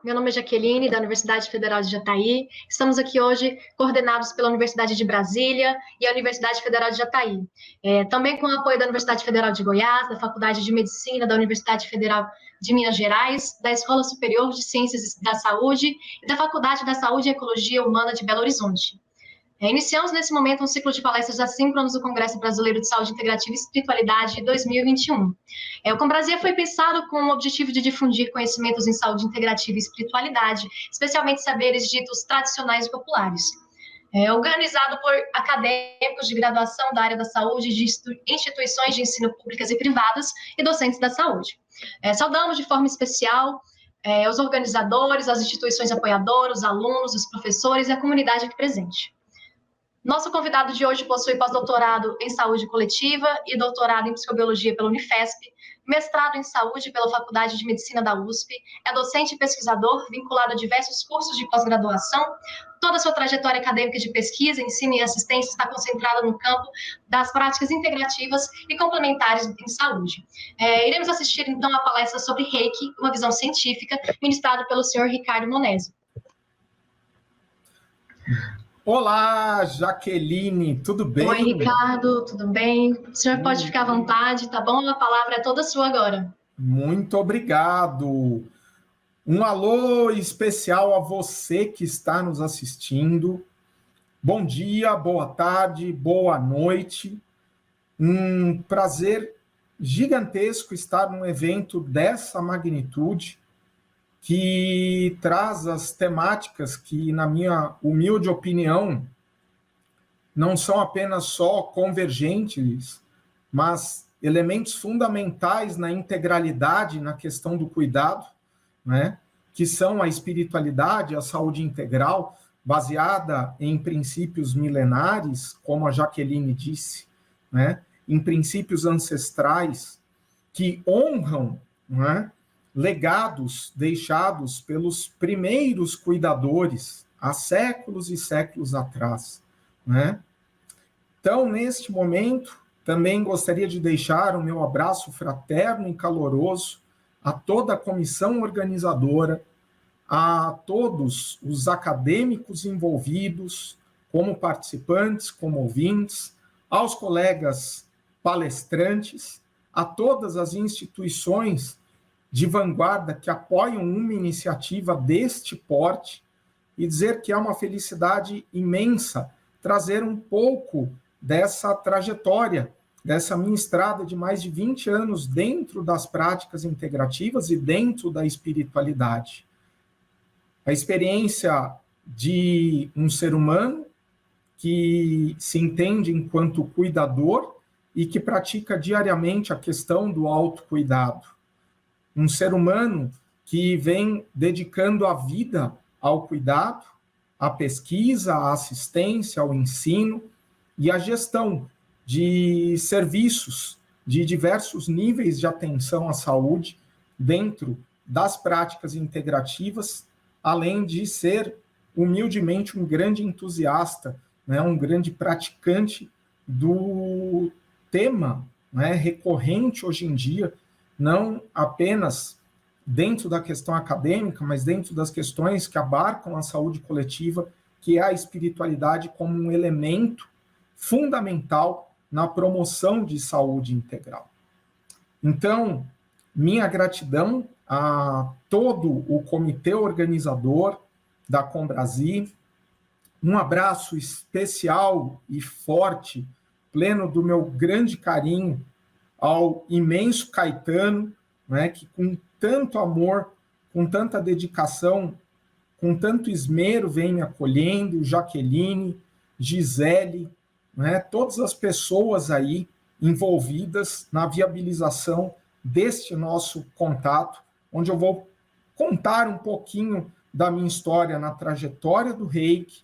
meu nome é Jaqueline, da Universidade Federal de Jataí. Estamos aqui hoje coordenados pela Universidade de Brasília e a Universidade Federal de Jataí. Também com o apoio da Universidade Federal de Goiás, da Faculdade de Medicina da Universidade Federal de Minas Gerais, da Escola Superior de Ciências da Saúde e da Faculdade da Saúde e Ecologia Humana de Belo Horizonte. Iniciamos nesse momento um ciclo de palestras assíncronos do Congresso Brasileiro de Saúde Integrativa e Espiritualidade 2021. O Combrasia foi pensado com o objetivo de difundir conhecimentos em saúde integrativa e espiritualidade, especialmente saberes ditos tradicionais e populares. Organizado por acadêmicos de graduação da área da saúde de instituições de ensino públicas e privadas e docentes da saúde. Saudamos de forma especial os organizadores, as instituições apoiadoras, os alunos, os professores e a comunidade aqui presente. Nosso convidado de hoje possui pós-doutorado em saúde coletiva e doutorado em psicobiologia pela Unifesp, mestrado em saúde pela Faculdade de Medicina da USP, é docente e pesquisador vinculado a diversos cursos de pós-graduação. Toda a sua trajetória acadêmica de pesquisa, ensino e assistência está concentrada no campo das práticas integrativas e complementares em saúde. Iremos assistir, então, a palestra sobre Reiki, uma visão científica, ministrada pelo senhor Ricardo Monesi. Olá, Jaqueline, tudo bem? Oi, Ricardo, tudo bem? O senhor pode ficar à vontade, tá bom? A palavra é toda sua agora. Muito obrigado. Um alô especial a você que está nos assistindo. Bom dia, boa tarde, boa noite. Um prazer gigantesco estar num evento dessa magnitude, que traz as temáticas que, na minha humilde opinião, não são apenas só convergentes, mas elementos fundamentais na integralidade, na questão do cuidado, né? Que são a espiritualidade, a saúde integral, baseada em princípios milenares, como a Jaqueline disse, né? Em princípios ancestrais que honram, né? Legados deixados pelos primeiros cuidadores há séculos e séculos atrás, né? Então, neste momento, também gostaria de deixar o meu abraço fraterno e caloroso a toda a comissão organizadora, a todos os acadêmicos envolvidos, como participantes, como ouvintes, aos colegas palestrantes, a todas as instituições de vanguarda que apoiam uma iniciativa deste porte, e dizer que é uma felicidade imensa trazer um pouco dessa trajetória, dessa minha estrada de mais de 20 anos dentro das práticas integrativas e dentro da espiritualidade. A experiência de um ser humano que se entende enquanto cuidador e que pratica diariamente a questão do autocuidado. Um ser humano que vem dedicando a vida ao cuidado, à pesquisa, à assistência, ao ensino e à gestão de serviços de diversos níveis de atenção à saúde dentro das práticas integrativas, além de ser humildemente um grande entusiasta, né, um grande praticante do tema, né, recorrente hoje em dia, não apenas dentro da questão acadêmica, mas dentro das questões que abarcam a saúde coletiva, que é a espiritualidade como um elemento fundamental na promoção de saúde integral. Então, minha gratidão a todo o comitê organizador da Combrasia, um abraço especial e forte, pleno do meu grande carinho, ao imenso Caetano, né, que com tanto amor, com tanta dedicação, com tanto esmero vem me acolhendo, Jaqueline, Gisele, né, todas as pessoas aí envolvidas na viabilização deste nosso contato, onde eu vou contar um pouquinho da minha história na trajetória do Reiki,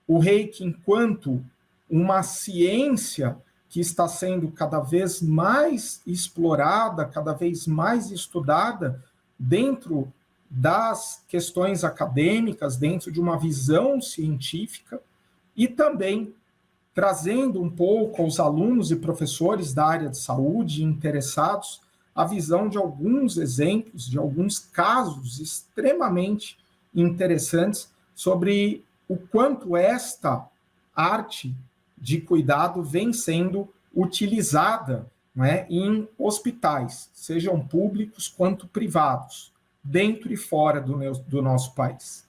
o Reiki enquanto uma ciência que está sendo cada vez mais explorada, cada vez mais estudada dentro das questões acadêmicas, dentro de uma visão científica, e também trazendo um pouco aos alunos e professores da área de saúde interessados a visão de alguns exemplos, de alguns casos extremamente interessantes sobre o quanto esta arte de cuidado vem sendo utilizada, né, em hospitais, sejam públicos quanto privados, dentro e fora do nosso país.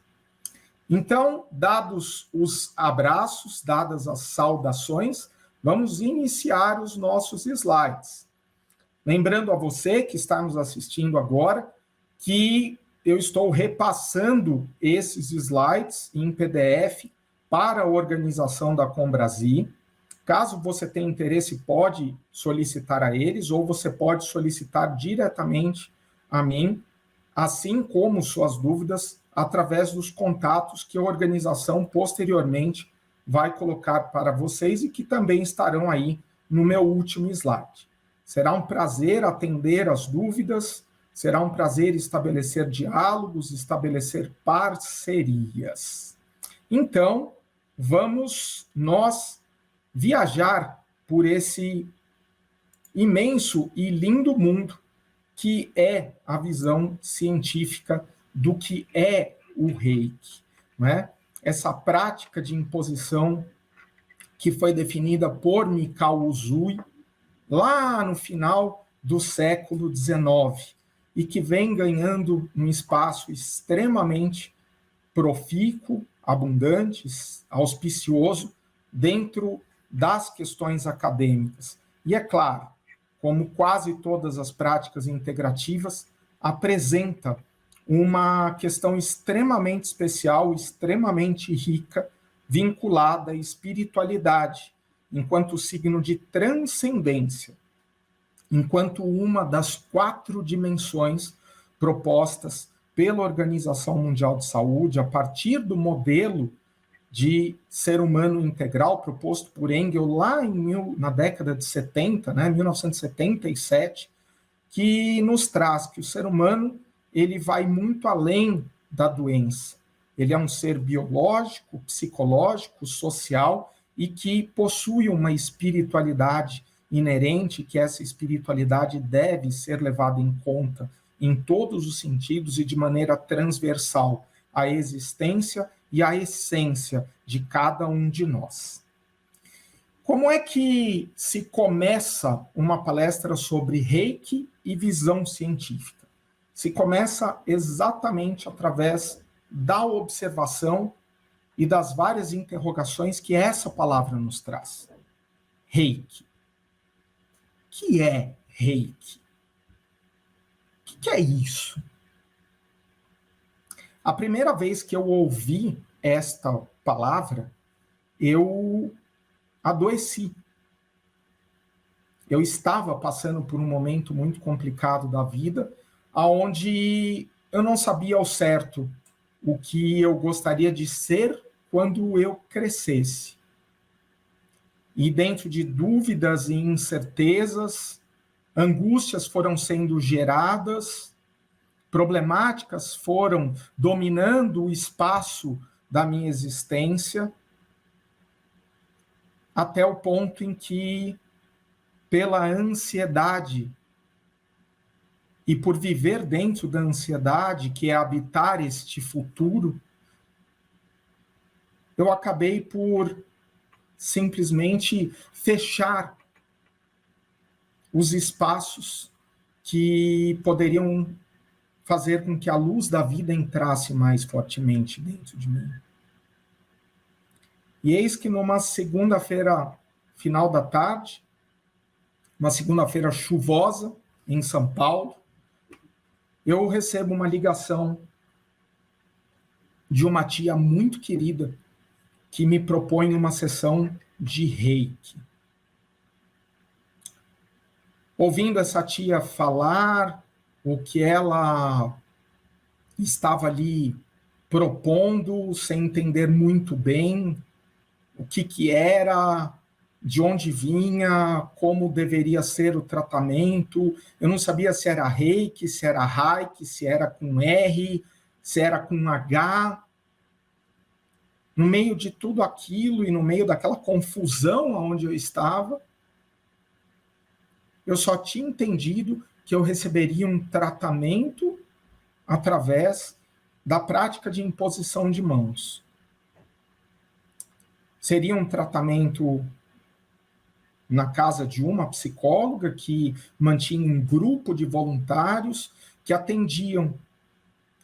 Então, dados os abraços, dadas as saudações, vamos iniciar os nossos slides. Lembrando a você que está nos assistindo agora que eu estou repassando esses slides em PDF para a organização da Combrasil. Caso você tenha interesse, pode solicitar a eles, ou você pode solicitar diretamente a mim, assim como suas dúvidas, através dos contatos que a organização posteriormente vai colocar para vocês e que também estarão aí no meu último slide. Será um prazer atender as dúvidas, será um prazer estabelecer diálogos, estabelecer parcerias. Então, vamos nós viajar por esse imenso e lindo mundo que é a visão científica do que é o Reiki, né? Essa prática de imposição que foi definida por Mikao Usui lá no final do século XIX e que vem ganhando um espaço extremamente profícuo, abundante, auspicioso dentro das questões acadêmicas. E é claro, como quase todas as práticas integrativas, apresenta uma questão extremamente especial, extremamente rica, vinculada à espiritualidade, enquanto signo de transcendência, enquanto uma das 4 dimensões propostas pela Organização Mundial de Saúde, a partir do modelo de ser humano integral proposto por Engels lá na década de 70, 1977, que nos traz que o ser humano ele vai muito além da doença. Ele é um ser biológico, psicológico, social e que possui uma espiritualidade inerente, que essa espiritualidade deve ser levada em conta em todos os sentidos e de maneira transversal à existência e à essência de cada um de nós. Como é que se começa uma palestra sobre Reiki e visão científica? Se começa exatamente através da observação e das várias interrogações que essa palavra nos traz. Reiki. O que é Reiki? O que é isso? A primeira vez que eu ouvi esta palavra, eu adoeci. Eu estava passando por um momento muito complicado da vida, onde eu não sabia ao certo o que eu gostaria de ser quando eu crescesse. E dentro de dúvidas e incertezas, angústias foram sendo geradas, problemáticas foram dominando o espaço da minha existência, até o ponto em que, pela ansiedade, e por viver dentro da ansiedade, que é habitar este futuro, eu acabei por simplesmente fechar os espaços que poderiam fazer com que a luz da vida entrasse mais fortemente dentro de mim. E eis que numa segunda-feira, final da tarde, uma segunda-feira chuvosa em São Paulo, eu recebo uma ligação de uma tia muito querida que me propõe uma sessão de Reiki. Ouvindo essa tia falar o que ela estava ali propondo, sem entender muito bem o que era, de onde vinha, como deveria ser o tratamento. Eu não sabia se era Reiki, se era Reiki, se era com R, se era com H. No meio de tudo aquilo e no meio daquela confusão onde eu estava, eu só tinha entendido que eu receberia um tratamento através da prática de imposição de mãos. Seria um tratamento na casa de uma psicóloga que mantinha um grupo de voluntários que atendiam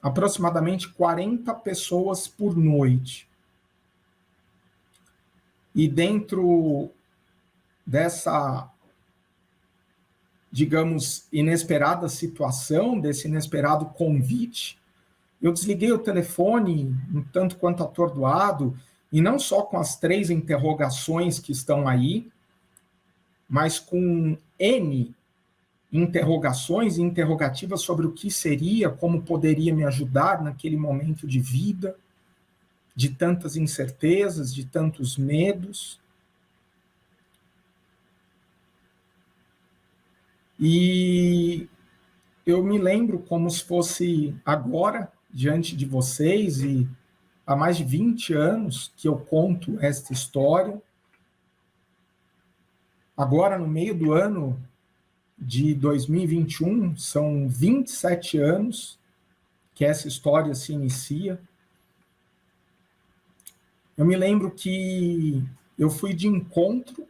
aproximadamente 40 pessoas por noite. E dentro dessa, digamos, inesperada situação, desse inesperado convite, eu desliguei o telefone, um tanto quanto atordoado, e não só com as 3 interrogações que estão aí, mas com N interrogações e interrogativas sobre o que seria, como poderia me ajudar naquele momento de vida, de tantas incertezas, de tantos medos. E eu me lembro como se fosse agora, diante de vocês, e há mais de 20 anos que eu conto esta história. Agora, no meio do ano de 2021, são 27 anos que essa história se inicia. Eu me lembro que eu fui de encontro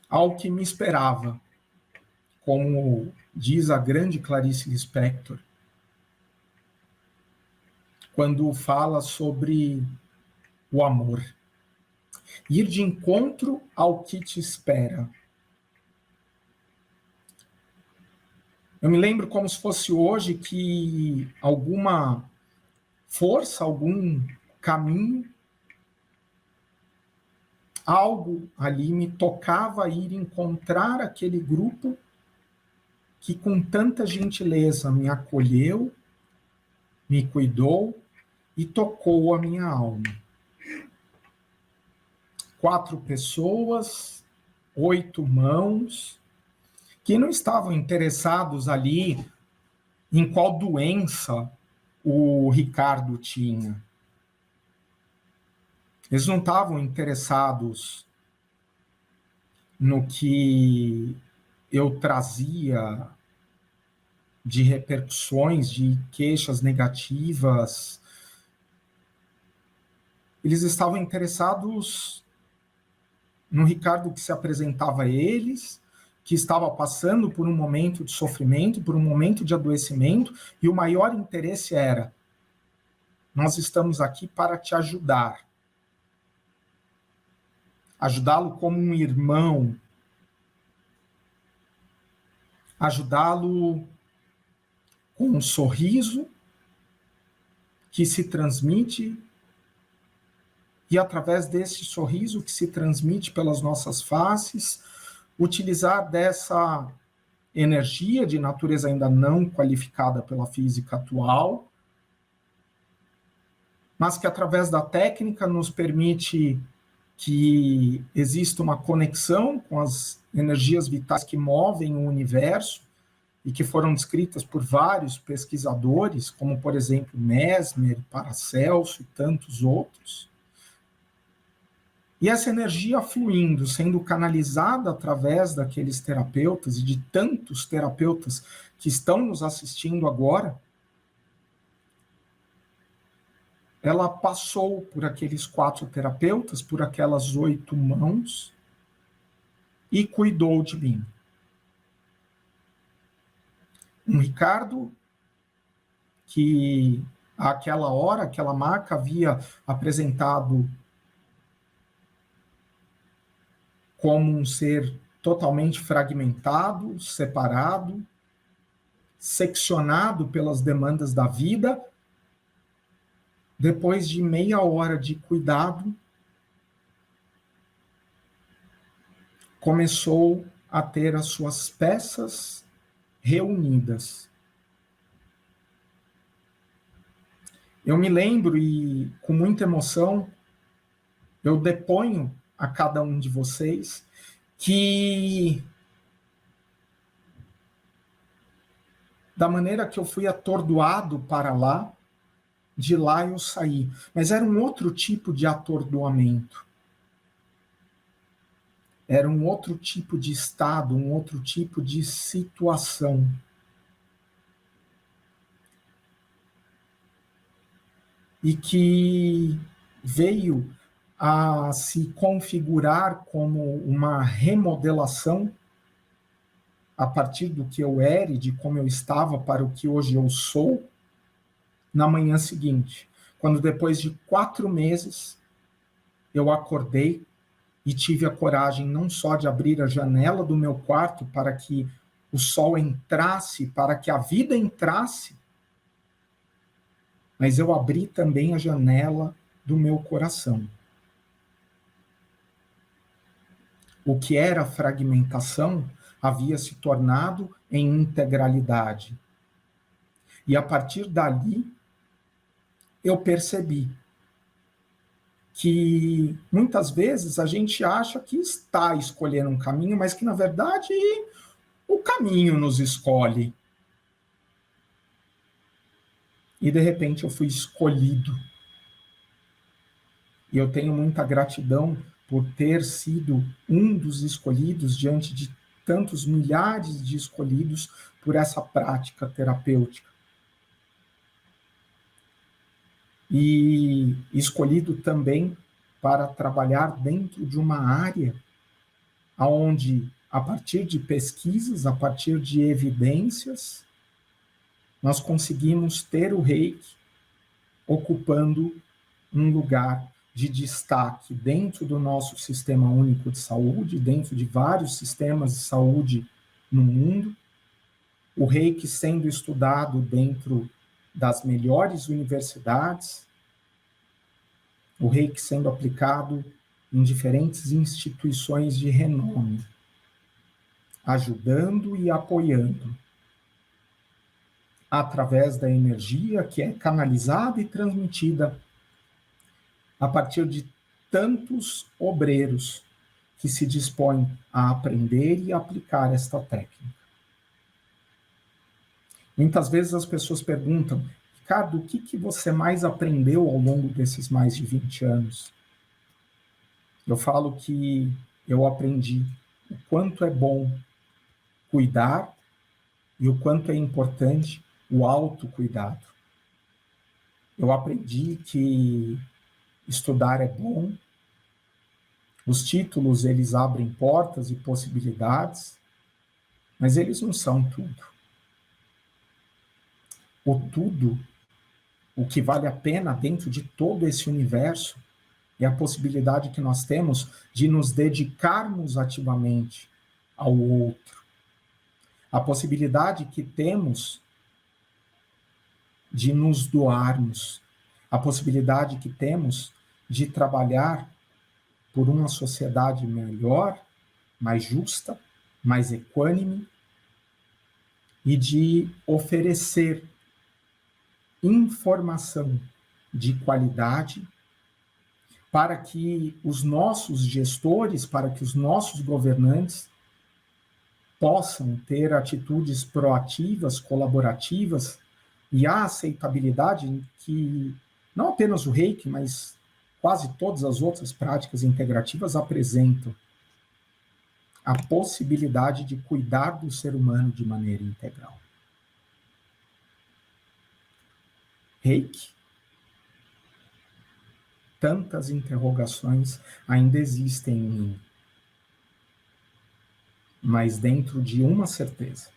ao que me esperava, como diz a grande Clarice Lispector, quando fala sobre o amor. Ir de encontro ao que te espera. Eu me lembro como se fosse hoje que alguma força, algum caminho, algo ali me tocava a ir encontrar aquele grupo que com tanta gentileza me acolheu, me cuidou e tocou a minha alma. 4 pessoas, 8 mãos, que não estavam interessados ali em qual doença o Ricardo tinha. Eles não estavam interessados no que eu trazia de repercussões, de queixas negativas. Eles estavam interessados no Ricardo que se apresentava a eles, que estava passando por um momento de sofrimento, por um momento de adoecimento, e o maior interesse era: nós estamos aqui para te ajudar. Ajudá-lo como um irmão, ajudá-lo com um sorriso que se transmite, e através desse sorriso que se transmite pelas nossas faces, utilizar dessa energia de natureza ainda não qualificada pela física atual, mas que através da técnica nos permite que exista uma conexão com as energias vitais que movem o universo e que foram descritas por vários pesquisadores, como, por exemplo, Mesmer, Paracelso e tantos outros. E essa energia fluindo, sendo canalizada através daqueles terapeutas e de tantos terapeutas que estão nos assistindo agora, ela passou por aqueles 4 terapeutas, por aquelas 8 mãos, e cuidou de mim. Um Ricardo que, àquela hora, aquela maca, havia apresentado como um ser totalmente fragmentado, separado, seccionado pelas demandas da vida. Depois de meia hora de cuidado, começou a ter as suas peças reunidas. Eu me lembro, e com muita emoção, eu deponho a cada um de vocês que, da maneira que eu fui atordoado para lá, de lá eu saí. Mas era um outro tipo de atordoamento. era um outro tipo de estado, um outro tipo de situação. E que veio a se configurar como uma remodelação a partir do que eu era e de como eu estava para o que hoje eu sou, na manhã seguinte, quando depois de 4 meses eu acordei e tive a coragem não só de abrir a janela do meu quarto para que o sol entrasse, para que a vida entrasse, mas eu abri também a janela do meu coração. O que era fragmentação havia se tornado em integralidade. E a partir dali, eu percebi que muitas vezes a gente acha que está escolhendo um caminho, mas que, na verdade, o caminho nos escolhe. E, de repente, eu fui escolhido. E eu tenho muita gratidão por ter sido um dos escolhidos diante de tantos milhares de escolhidos por essa prática terapêutica. E escolhido também para trabalhar dentro de uma área onde, a partir de pesquisas, a partir de evidências, nós conseguimos ter o Reiki ocupando um lugar de destaque dentro do nosso Sistema Único de Saúde, dentro de vários sistemas de saúde no mundo, o Reiki sendo estudado dentro das melhores universidades, o Reiki sendo aplicado em diferentes instituições de renome, ajudando e apoiando, através da energia que é canalizada e transmitida a partir de tantos obreiros que se dispõem a aprender e aplicar esta técnica. Muitas vezes as pessoas perguntam: Ricardo, o que você mais aprendeu ao longo desses mais de 20 anos? Eu falo que eu aprendi o quanto é bom cuidar e o quanto é importante o autocuidado. Eu aprendi que estudar é bom, os títulos eles abrem portas e possibilidades, mas eles não são tudo. O tudo, o que vale a pena dentro de todo esse universo, é a possibilidade que nós temos de nos dedicarmos ativamente ao outro. A possibilidade que temos de nos doarmos. A possibilidade que temos de trabalhar por uma sociedade melhor, mais justa, mais equânime, e de oferecer informação de qualidade para que os nossos gestores, para que os nossos governantes possam ter atitudes proativas, colaborativas, e a aceitabilidade que não apenas o Reiki, mas quase todas as outras práticas integrativas apresentam a possibilidade de cuidar do ser humano de maneira integral. Reiki, tantas interrogações ainda existem em mim, mas dentro de uma certeza.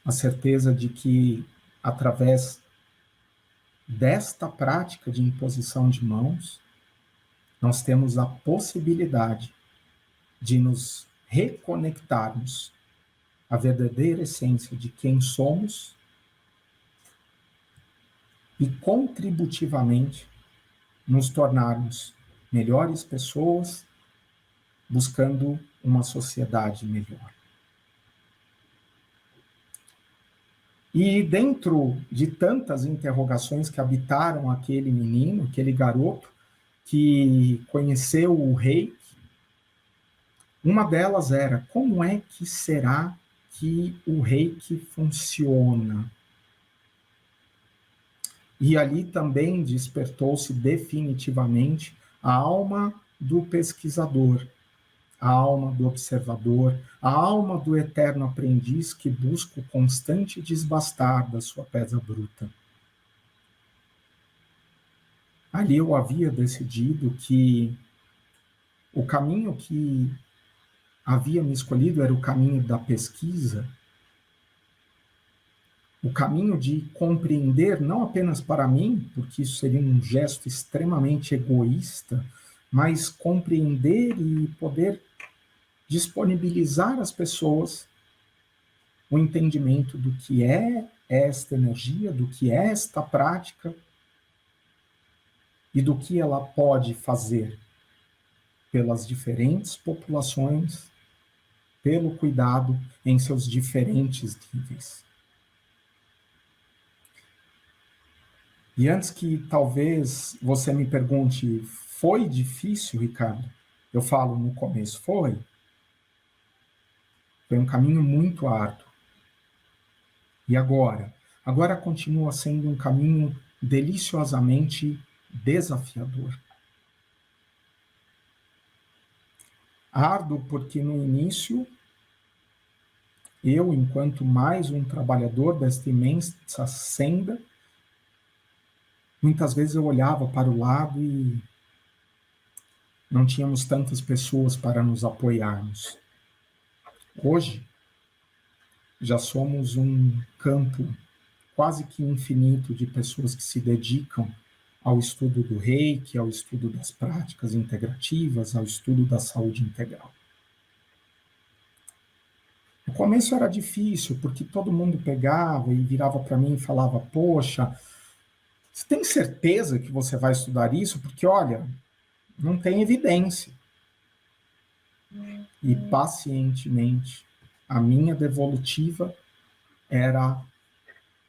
A certeza de que, através desta prática de imposição de mãos, nós temos a possibilidade de nos reconectarmos à verdadeira essência de quem somos e contributivamente nos tornarmos melhores pessoas, buscando uma sociedade melhor. E dentro de tantas interrogações que habitaram aquele menino, aquele garoto que conheceu o Reiki, uma delas era: como é que será que o Reiki funciona? E ali também despertou-se definitivamente a alma do pesquisador, a alma do observador, a alma do eterno aprendiz que busca o constante desbastar da sua pedra bruta. Ali eu havia decidido que o caminho que havia me escolhido era o caminho da pesquisa, o caminho de compreender, não apenas para mim, porque isso seria um gesto extremamente egoísta, mas compreender e poder disponibilizar às pessoas o entendimento do que é esta energia, do que é esta prática e do que ela pode fazer pelas diferentes populações, pelo cuidado em seus diferentes níveis. E antes que talvez você me pergunte, foi difícil, Ricardo? Eu falo no começo, foi. Foi um caminho muito árduo. E agora? Agora continua sendo um caminho deliciosamente desafiador. Árduo porque no início, eu, enquanto mais um trabalhador desta imensa senda, muitas vezes eu olhava para o lado e não tínhamos tantas pessoas para nos apoiarmos. Hoje, já somos um campo quase que infinito de pessoas que se dedicam ao estudo do Reiki, ao estudo das práticas integrativas, ao estudo da saúde integral. No começo era difícil, porque todo mundo pegava e virava para mim e falava, poxa, você tem certeza que você vai estudar isso? Porque, olha, não tem evidência. E pacientemente, a minha devolutiva era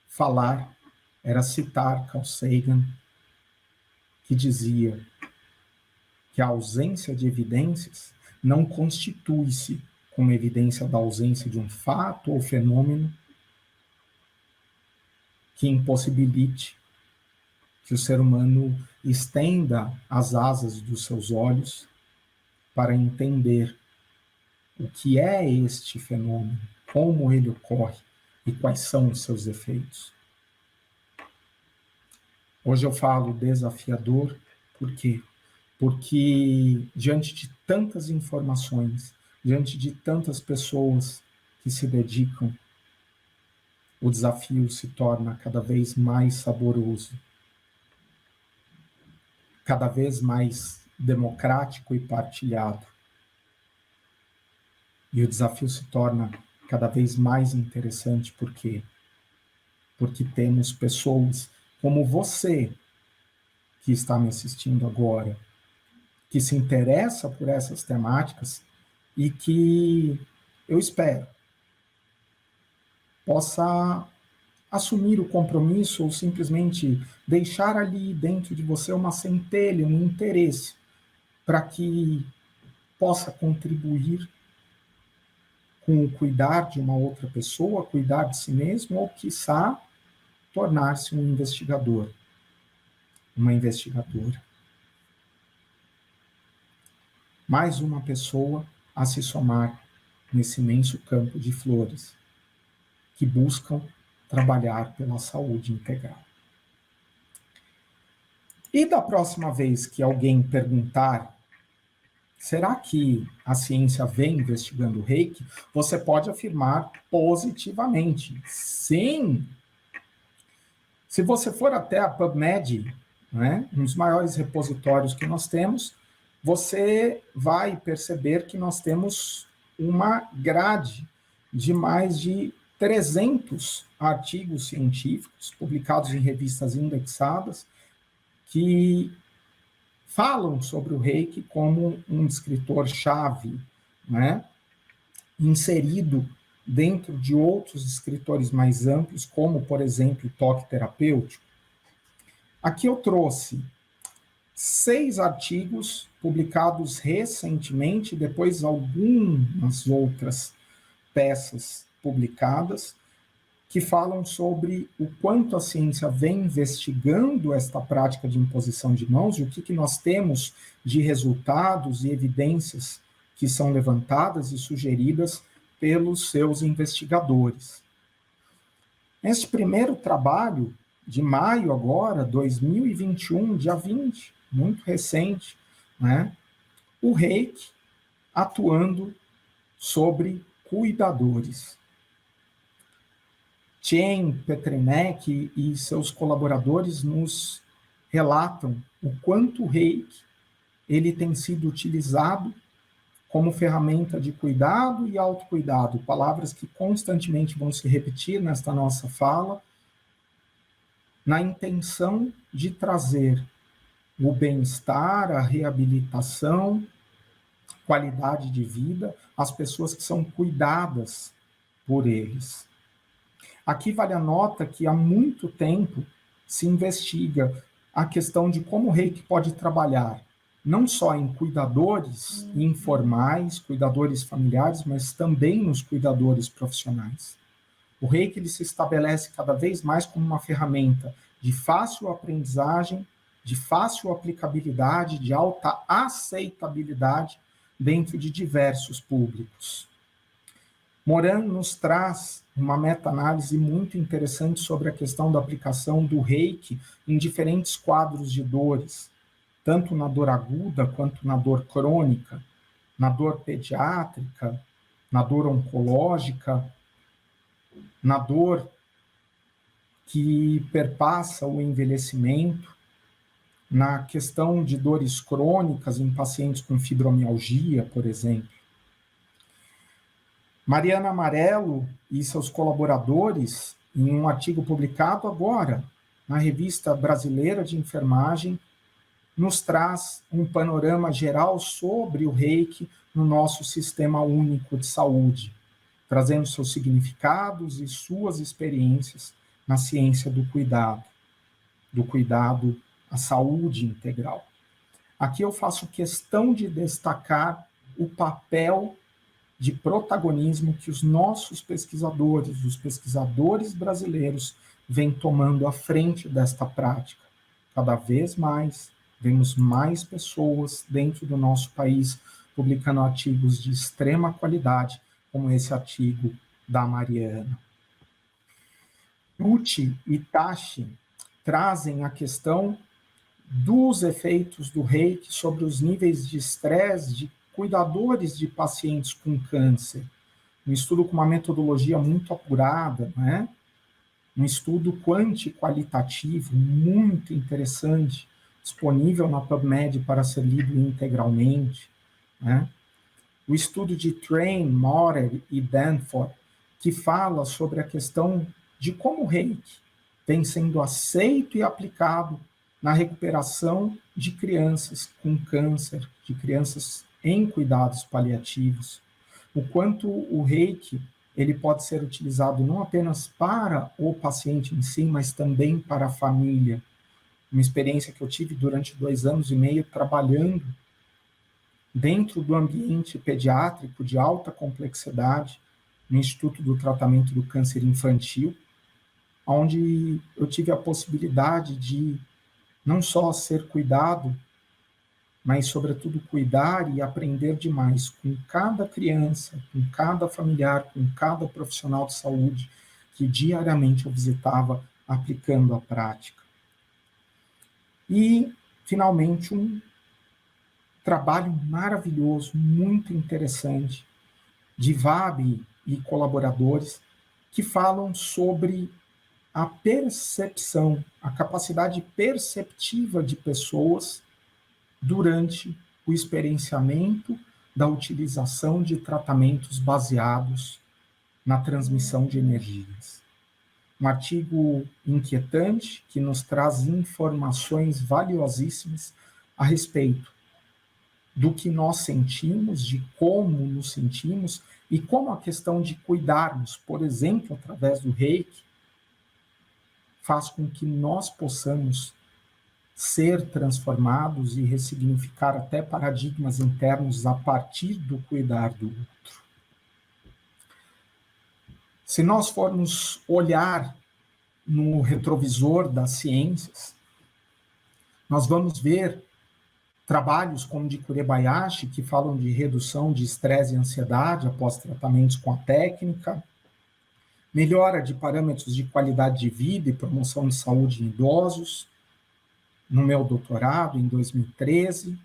falar, era citar Carl Sagan, que dizia que a ausência de evidências não constitui-se como evidência da ausência de um fato ou fenômeno que impossibilite que o ser humano estenda as asas dos seus olhos para entender o que é este fenômeno, como ele ocorre e quais são os seus efeitos. Hoje eu falo desafiador, por quê? Porque diante de tantas informações, diante de tantas pessoas que se dedicam, o desafio se torna cada vez mais saboroso, cada vez mais democrático e partilhado. E o desafio se torna cada vez mais interessante, por quê? Porque temos pessoas como você, que está me assistindo agora, que se interessa por essas temáticas e que eu espero possa assumir o compromisso ou simplesmente deixar ali dentro de você uma centelha, um interesse, para que possa contribuir com o cuidar de uma outra pessoa, cuidar de si mesmo, ou, quiçá, tornar-se um investigador, uma investigadora. Mais uma pessoa a se somar nesse imenso campo de flores que buscam trabalhar pela saúde integral. E da próxima vez que alguém perguntar, será que a ciência vem investigando o Reiki? Você pode afirmar positivamente, sim. Se você for até a PubMed, né, um dos maiores repositórios que nós temos, você vai perceber que nós temos uma grade de mais de 300 artigos científicos publicados em revistas indexadas que falam sobre o Reiki como um escritor-chave, né, inserido dentro de outros escritores mais amplos, como, por exemplo, o toque terapêutico. Aqui eu trouxe 6 artigos publicados recentemente, depois algumas outras peças publicadas, que falam sobre o quanto a ciência vem investigando esta prática de imposição de mãos e o que nós temos de resultados e evidências que são levantadas e sugeridas pelos seus investigadores. Este primeiro trabalho, de maio agora, 2021, dia 20, muito recente, né? O Reiki atuando sobre cuidadores. Chen Petrenek e seus colaboradores nos relatam o quanto o Reiki ele tem sido utilizado como ferramenta de cuidado e autocuidado, palavras que constantemente vão se repetir nesta nossa fala, na intenção de trazer o bem-estar, a reabilitação, qualidade de vida às pessoas que são cuidadas por eles. Aqui vale a nota que há muito tempo se investiga a questão de como o Reiki pode trabalhar não só em cuidadores informais, cuidadores familiares, mas também nos cuidadores profissionais. O Reiki ele se estabelece cada vez mais como uma ferramenta de fácil aprendizagem, de fácil aplicabilidade, de alta aceitabilidade dentro de diversos públicos. Moran nos traz uma meta-análise muito interessante sobre a questão da aplicação do Reiki em diferentes quadros de dores, tanto na dor aguda quanto na dor crônica, na dor pediátrica, na dor oncológica, na dor que perpassa o envelhecimento, na questão de dores crônicas em pacientes com fibromialgia, por exemplo. Mariana Amarelo e seus colaboradores, em um artigo publicado agora na Revista Brasileira de Enfermagem, nos traz um panorama geral sobre o Reiki no nosso sistema único de saúde, trazendo seus significados e suas experiências na ciência do cuidado à saúde integral. Aqui eu faço questão de destacar o papel de protagonismo que os nossos pesquisadores, os pesquisadores brasileiros, vêm tomando à frente desta prática. Cada vez mais, vemos mais pessoas dentro do nosso país publicando artigos de extrema qualidade, como esse artigo da Mariana. Uchi e Tashi trazem a questão dos efeitos do Reiki sobre os níveis de estresse de cuidadores de pacientes com câncer. Um estudo com uma metodologia muito apurada, né? Um estudo quanti-qualitativo muito interessante, disponível na PubMed para ser lido integralmente, né? O estudo de Train, Morer e Danforth, que fala sobre a questão de como o Reiki vem sendo aceito e aplicado na recuperação de crianças com câncer, de crianças em cuidados paliativos, o quanto o Reiki ele pode ser utilizado não apenas para o paciente em si, mas também para a família. Uma experiência que eu tive durante 2 anos e meio trabalhando dentro do ambiente pediátrico de alta complexidade, no Instituto do Tratamento do Câncer Infantil, onde eu tive a possibilidade de não só ser cuidado, mas, sobretudo, cuidar e aprender demais com cada criança, com cada familiar, com cada profissional de saúde que diariamente eu visitava aplicando a prática. E, finalmente, um trabalho maravilhoso, muito interessante, de VAB e colaboradores, que falam sobre a percepção, a capacidade perceptiva de pessoas durante o experienciamento da utilização de tratamentos baseados na transmissão de energias. Um artigo inquietante que nos traz informações valiosíssimas a respeito do que nós sentimos, de como nos sentimos e como a questão de cuidarmos, por exemplo, através do Reiki, faz com que nós possamos ser transformados e ressignificar até paradigmas internos a partir do cuidar do outro. Se nós formos olhar no retrovisor das ciências, nós vamos ver trabalhos como de Kurebayashi, que falam de redução de estresse e ansiedade após tratamentos com a técnica, melhora de parâmetros de qualidade de vida e promoção de saúde em idosos, no meu doutorado, em 2013.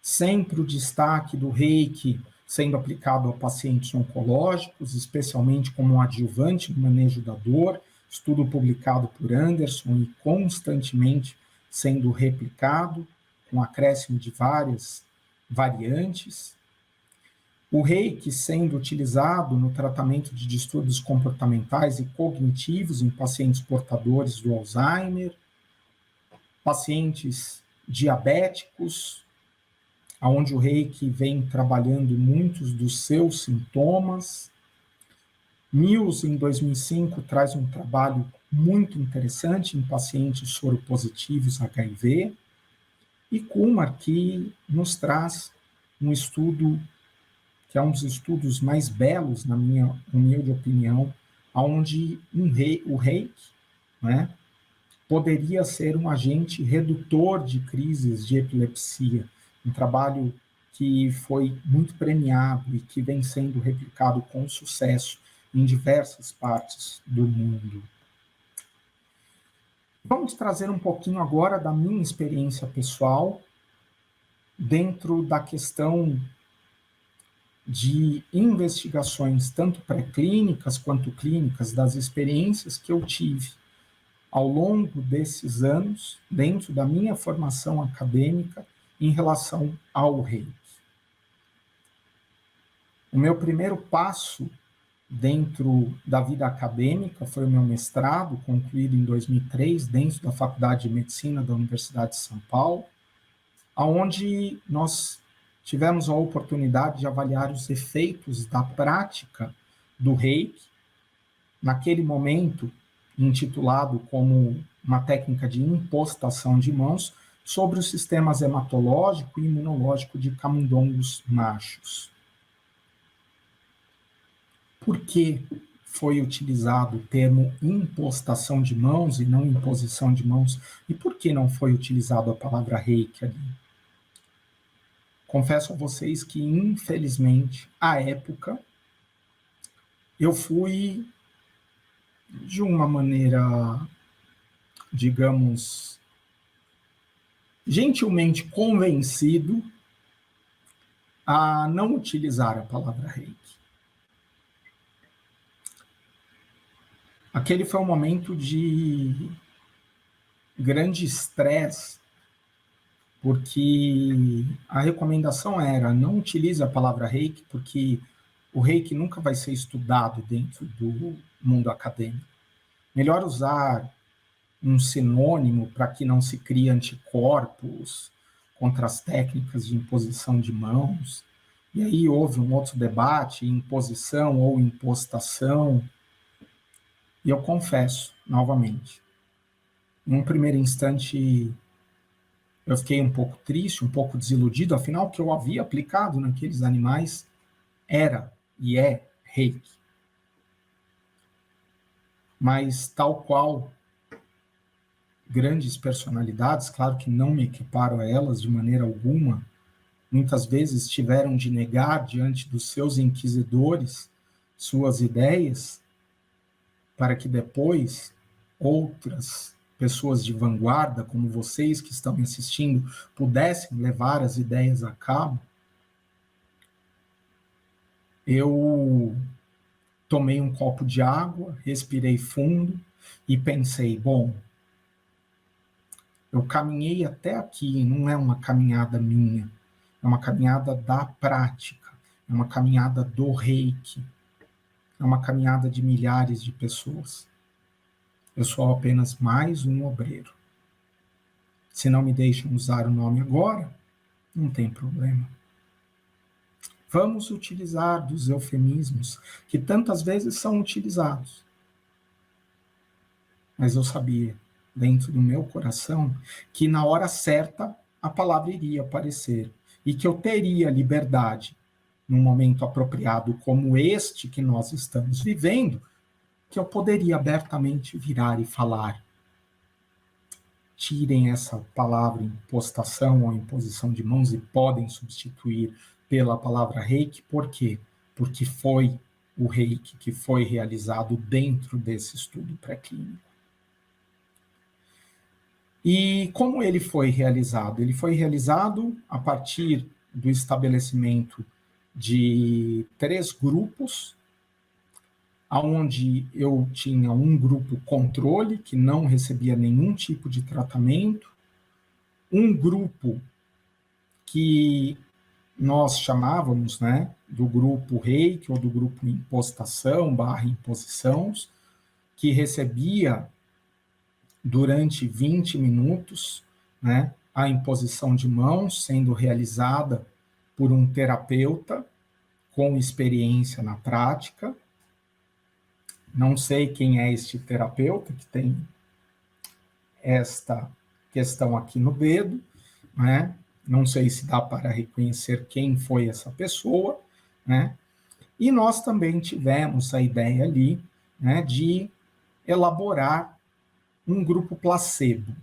Sempre o destaque do Reiki sendo aplicado a pacientes oncológicos, especialmente como um adjuvante no manejo da dor, estudo publicado por Anderson e constantemente sendo replicado, com acréscimo de várias variantes. O Reiki sendo utilizado no tratamento de distúrbios comportamentais e cognitivos em pacientes portadores do Alzheimer, pacientes diabéticos, onde o Reiki vem trabalhando muitos dos seus sintomas. Mills, em 2005, traz um trabalho muito interessante em pacientes soropositivos HIV, e Kumar, que nos traz um estudo que é um dos estudos mais belos, na minha humilde opinião, onde o Reiki, né, poderia ser um agente redutor de crises de epilepsia, um trabalho que foi muito premiado e que vem sendo replicado com sucesso em diversas partes do mundo. Vamos trazer um pouquinho agora da minha experiência pessoal dentro da questão de investigações, tanto pré-clínicas quanto clínicas, das experiências que eu tive ao longo desses anos, dentro da minha formação acadêmica, em relação ao Reiki. O meu primeiro passo dentro da vida acadêmica foi o meu mestrado, concluído em 2003, dentro da Faculdade de Medicina da Universidade de São Paulo, onde nós tivemos a oportunidade de avaliar os efeitos da prática do Reiki, naquele momento intitulado como uma técnica de impostação de mãos, sobre os sistemas hematológico e imunológico de camundongos machos. Por que foi utilizado o termo impostação de mãos e não imposição de mãos? E por que não foi utilizado a palavra Reiki ali? Confesso a vocês que, infelizmente, à época, eu fui, de uma maneira, digamos, gentilmente convencido a não utilizar a palavra Reiki. Aquele foi um momento de grande estresse, porque a recomendação era: não utilize a palavra Reiki, porque o Reiki nunca vai ser estudado dentro do mundo acadêmico. Melhor usar um sinônimo para que não se crie anticorpos contra as técnicas de imposição de mãos. E aí houve um outro debate, imposição ou impostação. E eu confesso, novamente, num primeiro instante, eu fiquei um pouco triste, um pouco desiludido, afinal, o que eu havia aplicado naqueles animais era e é Reiki. Mas, tal qual grandes personalidades, claro que não me equiparo a elas de maneira alguma, muitas vezes tiveram de negar diante dos seus inquisidores suas ideias, para que depois outras pessoas de vanguarda, como vocês que estão me assistindo, pudessem levar as ideias a cabo. Eu tomei um copo de água, respirei fundo e pensei: bom, eu caminhei até aqui, não é uma caminhada minha, é uma caminhada da prática, é uma caminhada do Reiki, é uma caminhada de milhares de pessoas. Eu sou apenas mais um obreiro. Se não me deixam usar o nome agora, não tem problema. Vamos utilizar dos eufemismos que tantas vezes são utilizados. Mas eu sabia, dentro do meu coração, que na hora certa a palavra iria aparecer e que eu teria liberdade num momento apropriado como este que nós estamos vivendo, que eu poderia abertamente virar e falar: tirem essa palavra impostação ou imposição de mãos e podem substituir pela palavra reiki. Por quê? Porque foi o reiki que foi realizado dentro desse estudo pré-clínico. E como ele foi realizado? Ele foi realizado a partir do estabelecimento de 3 grupos, onde eu tinha um grupo controle, que não recebia nenhum tipo de tratamento, um grupo que nós chamávamos, né, do grupo reiki, ou do grupo impostação / imposições, que recebia durante 20 minutos, né, a imposição de mãos, sendo realizada por um terapeuta com experiência na prática. Não sei quem é este terapeuta que tem esta questão aqui no dedo, né? Não sei se dá para reconhecer quem foi essa pessoa, né? E nós também tivemos a ideia ali, né, de elaborar um grupo placebo.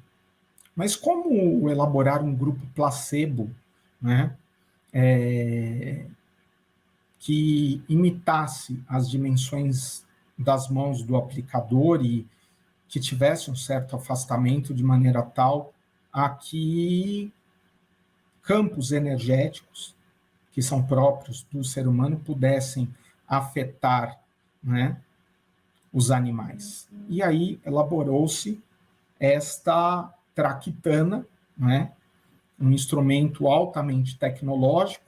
Mas como elaborar um grupo placebo, né, que imitasse as dimensões das mãos do aplicador e que tivesse um certo afastamento, de maneira tal a que campos energéticos que são próprios do ser humano pudessem afetar, né, os animais. E aí elaborou-se esta traquitana, né, um instrumento altamente tecnológico,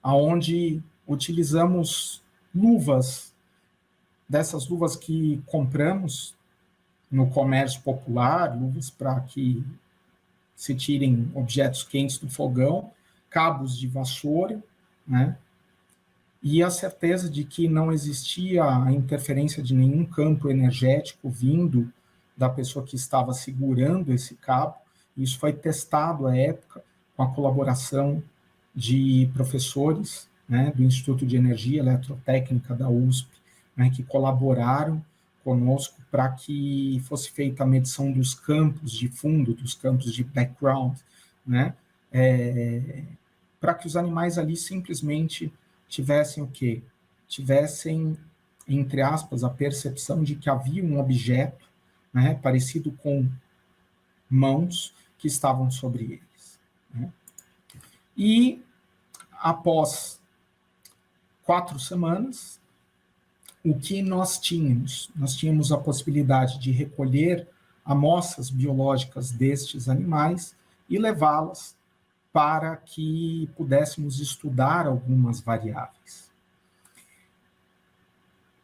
onde utilizamos luvas, dessas luvas que compramos no comércio popular, luvas para que se tirem objetos quentes do fogão, cabos de vassoura, né? E a certeza de que não existia a interferência de nenhum campo energético vindo da pessoa que estava segurando esse cabo. Isso foi testado à época com a colaboração de professores, né, do Instituto de Energia Eletrotécnica da USP, né, que colaboraram conosco para que fosse feita a medição dos campos de fundo, dos campos de background, né, para que os animais ali simplesmente tivessem o quê? Tivessem, entre aspas, a percepção de que havia um objeto, né, parecido com mãos que estavam sobre eles, né? E após 4 semanas, o que nós tínhamos? Nós tínhamos a possibilidade de recolher amostras biológicas destes animais e levá-las para que pudéssemos estudar algumas variáveis.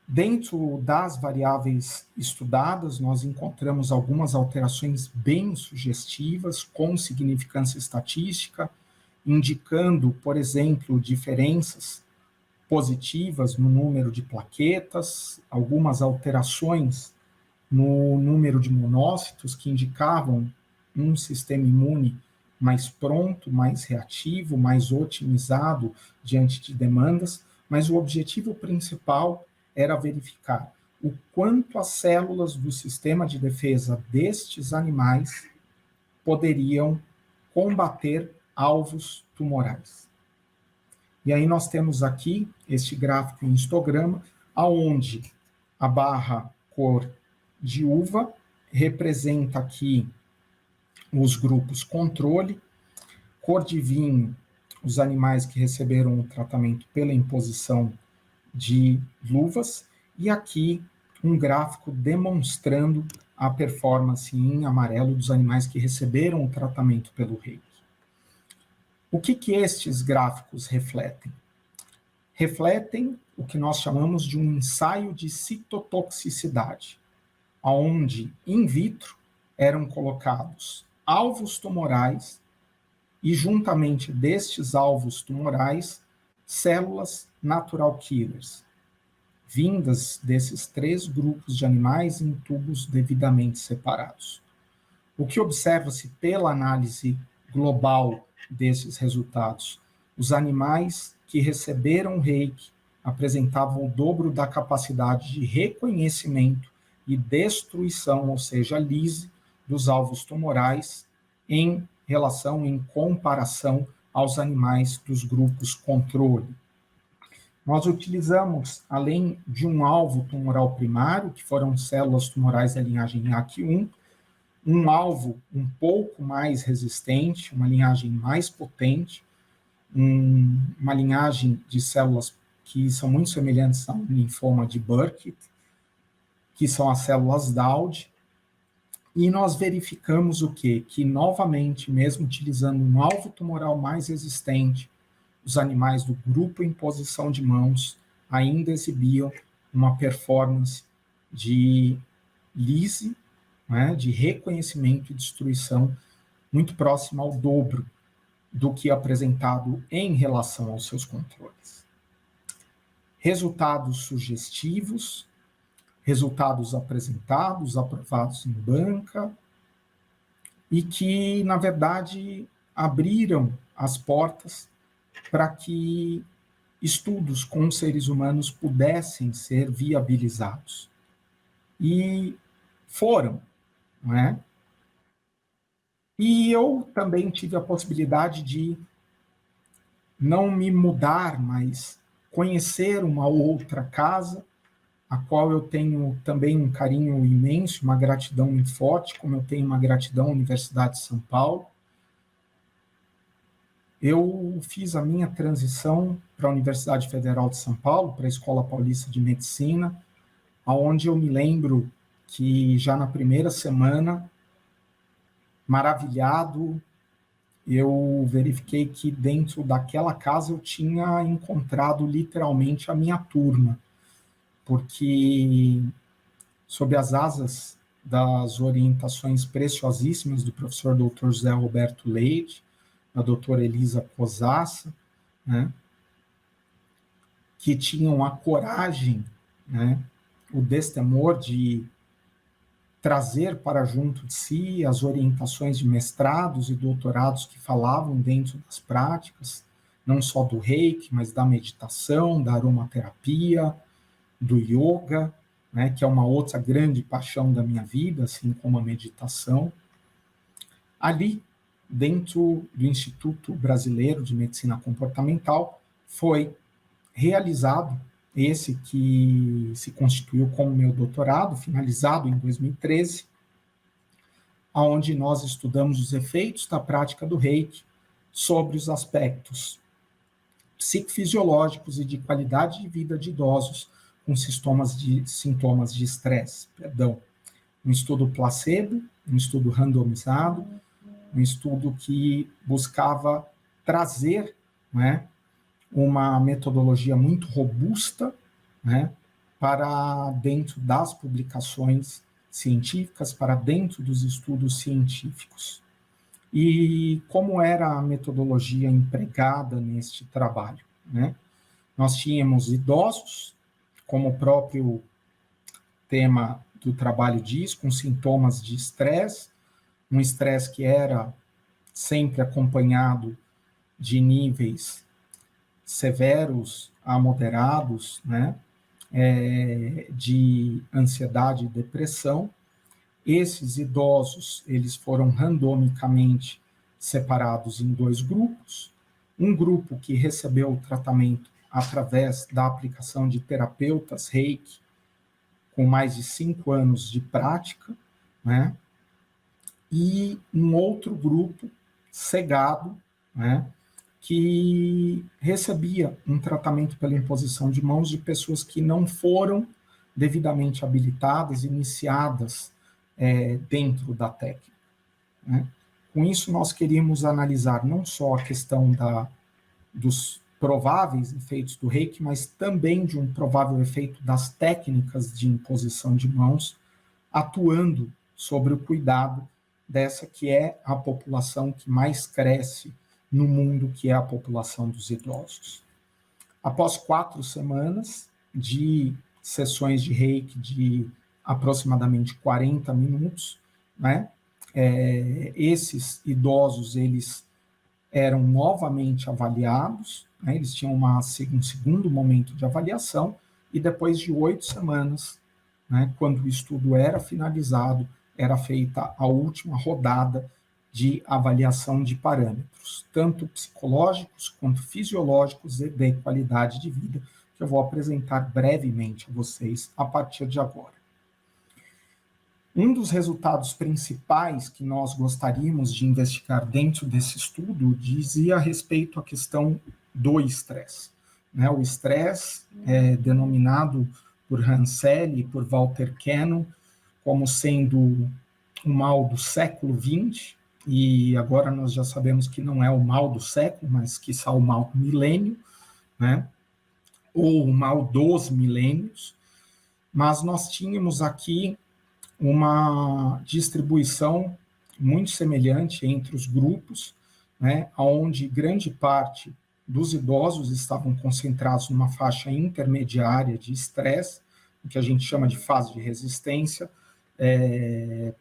Dentro das variáveis estudadas, nós encontramos algumas alterações bem sugestivas, com significância estatística, indicando, por exemplo, diferenças positivas no número de plaquetas, algumas alterações no número de monócitos, que indicavam um sistema imune mais pronto, mais reativo, mais otimizado diante de demandas, mas o objetivo principal era verificar o quanto as células do sistema de defesa destes animais poderiam combater alvos tumorais. E aí nós temos aqui este gráfico em histograma, aonde a barra cor de uva representa aqui os grupos controle, cor de vinho, os animais que receberam o tratamento pela imposição de luvas, e aqui um gráfico demonstrando a performance em amarelo dos animais que receberam o tratamento pelo reiki. O que estes gráficos refletem? Refletem o que nós chamamos de um ensaio de citotoxicidade, onde, in vitro, eram colocados alvos tumorais e, juntamente destes alvos tumorais, células natural killers, vindas desses 3 grupos de animais em tubos devidamente separados. O que observa-se pela análise global desses resultados? Os animais que receberam reiki apresentavam o dobro da capacidade de reconhecimento e destruição, ou seja, lise, dos alvos tumorais em comparação aos animais dos grupos controle. Nós utilizamos, além de um alvo tumoral primário, que foram células tumorais da linhagem AQ1, um alvo um pouco mais resistente, uma linhagem mais potente, uma linhagem de células que são muito semelhantes ao linfoma de Burkitt, que são as células Dowd, e nós verificamos o quê? Que, novamente, mesmo utilizando um alvo tumoral mais resistente, os animais do grupo em posição de mãos ainda exibiam uma performance de lise, né, de reconhecimento e destruição muito próxima ao dobro do que apresentado em relação aos seus controles. Resultados sugestivos, resultados apresentados, aprovados em banca, e que, na verdade, abriram as portas para que estudos com seres humanos pudessem ser viabilizados. E foram, não é? E eu também tive a possibilidade de não me mudar, mas conhecer uma outra casa, a qual eu tenho também um carinho imenso, uma gratidão muito forte, como eu tenho uma gratidão à Universidade de São Paulo. Eu fiz a minha transição para a Universidade Federal de São Paulo, para a Escola Paulista de Medicina, onde eu me lembro que já na primeira semana, maravilhado, eu verifiquei que dentro daquela casa eu tinha encontrado literalmente a minha turma, porque sob as asas das orientações preciosíssimas do professor Dr. José Roberto Leite, da doutora Elisa Cosassa, né, que tinham a coragem, né, o destemor de trazer para junto de si as orientações de mestrados e doutorados que falavam dentro das práticas, não só do reiki, mas da meditação, da aromaterapia, do yoga, né, que é uma outra grande paixão da minha vida, assim como a meditação. Ali, dentro do Instituto Brasileiro de Medicina Comportamental, foi realizado esse que se constituiu como meu doutorado, finalizado em 2013, onde nós estudamos os efeitos da prática do reiki sobre os aspectos psicofisiológicos e de qualidade de vida de idosos com sintomas de estresse. Um estudo placebo, um estudo randomizado, um estudo que buscava trazer, né, uma metodologia muito robusta, né, para dentro das publicações científicas, para dentro dos estudos científicos. E como era a metodologia empregada neste trabalho, né? Nós tínhamos idosos, como o próprio tema do trabalho diz, com sintomas de estresse, um estresse que era sempre acompanhado de níveis severos a moderados, né, de ansiedade e depressão. Esses idosos, eles foram randomicamente separados em 2 grupos. Um grupo que recebeu o tratamento através da aplicação de terapeutas reiki, com mais de 5 anos de prática, né, e um outro grupo cegado, né, que recebia um tratamento pela imposição de mãos de pessoas que não foram devidamente habilitadas, iniciadas dentro da técnica, né? Com isso, nós queríamos analisar não só a questão dos prováveis efeitos do reiki, mas também de um provável efeito das técnicas de imposição de mãos, atuando sobre o cuidado dessa que é a população que mais cresce no mundo, que é a população dos idosos. Após 4 semanas de sessões de reiki de aproximadamente 40 minutos, né, esses idosos, eles eram novamente avaliados, né? Eles tinham um segundo momento de avaliação, e depois de 8 semanas, né, quando o estudo era finalizado, era feita a última rodada de avaliação de parâmetros, tanto psicológicos quanto fisiológicos e de qualidade de vida, que eu vou apresentar brevemente a vocês a partir de agora. Um dos resultados principais que nós gostaríamos de investigar dentro desse estudo dizia respeito à questão do estresse. Né? O estresse é denominado por Hansel e por Walter Cannon como sendo o mal do século XX, e agora nós já sabemos que não é o mal do século, mas quiçá o mal do milênio, né? Ou o mal dos milênios. Mas nós tínhamos aqui uma distribuição muito semelhante entre os grupos, né, onde grande parte dos idosos estavam concentrados numa faixa intermediária de estresse, o que a gente chama de fase de resistência,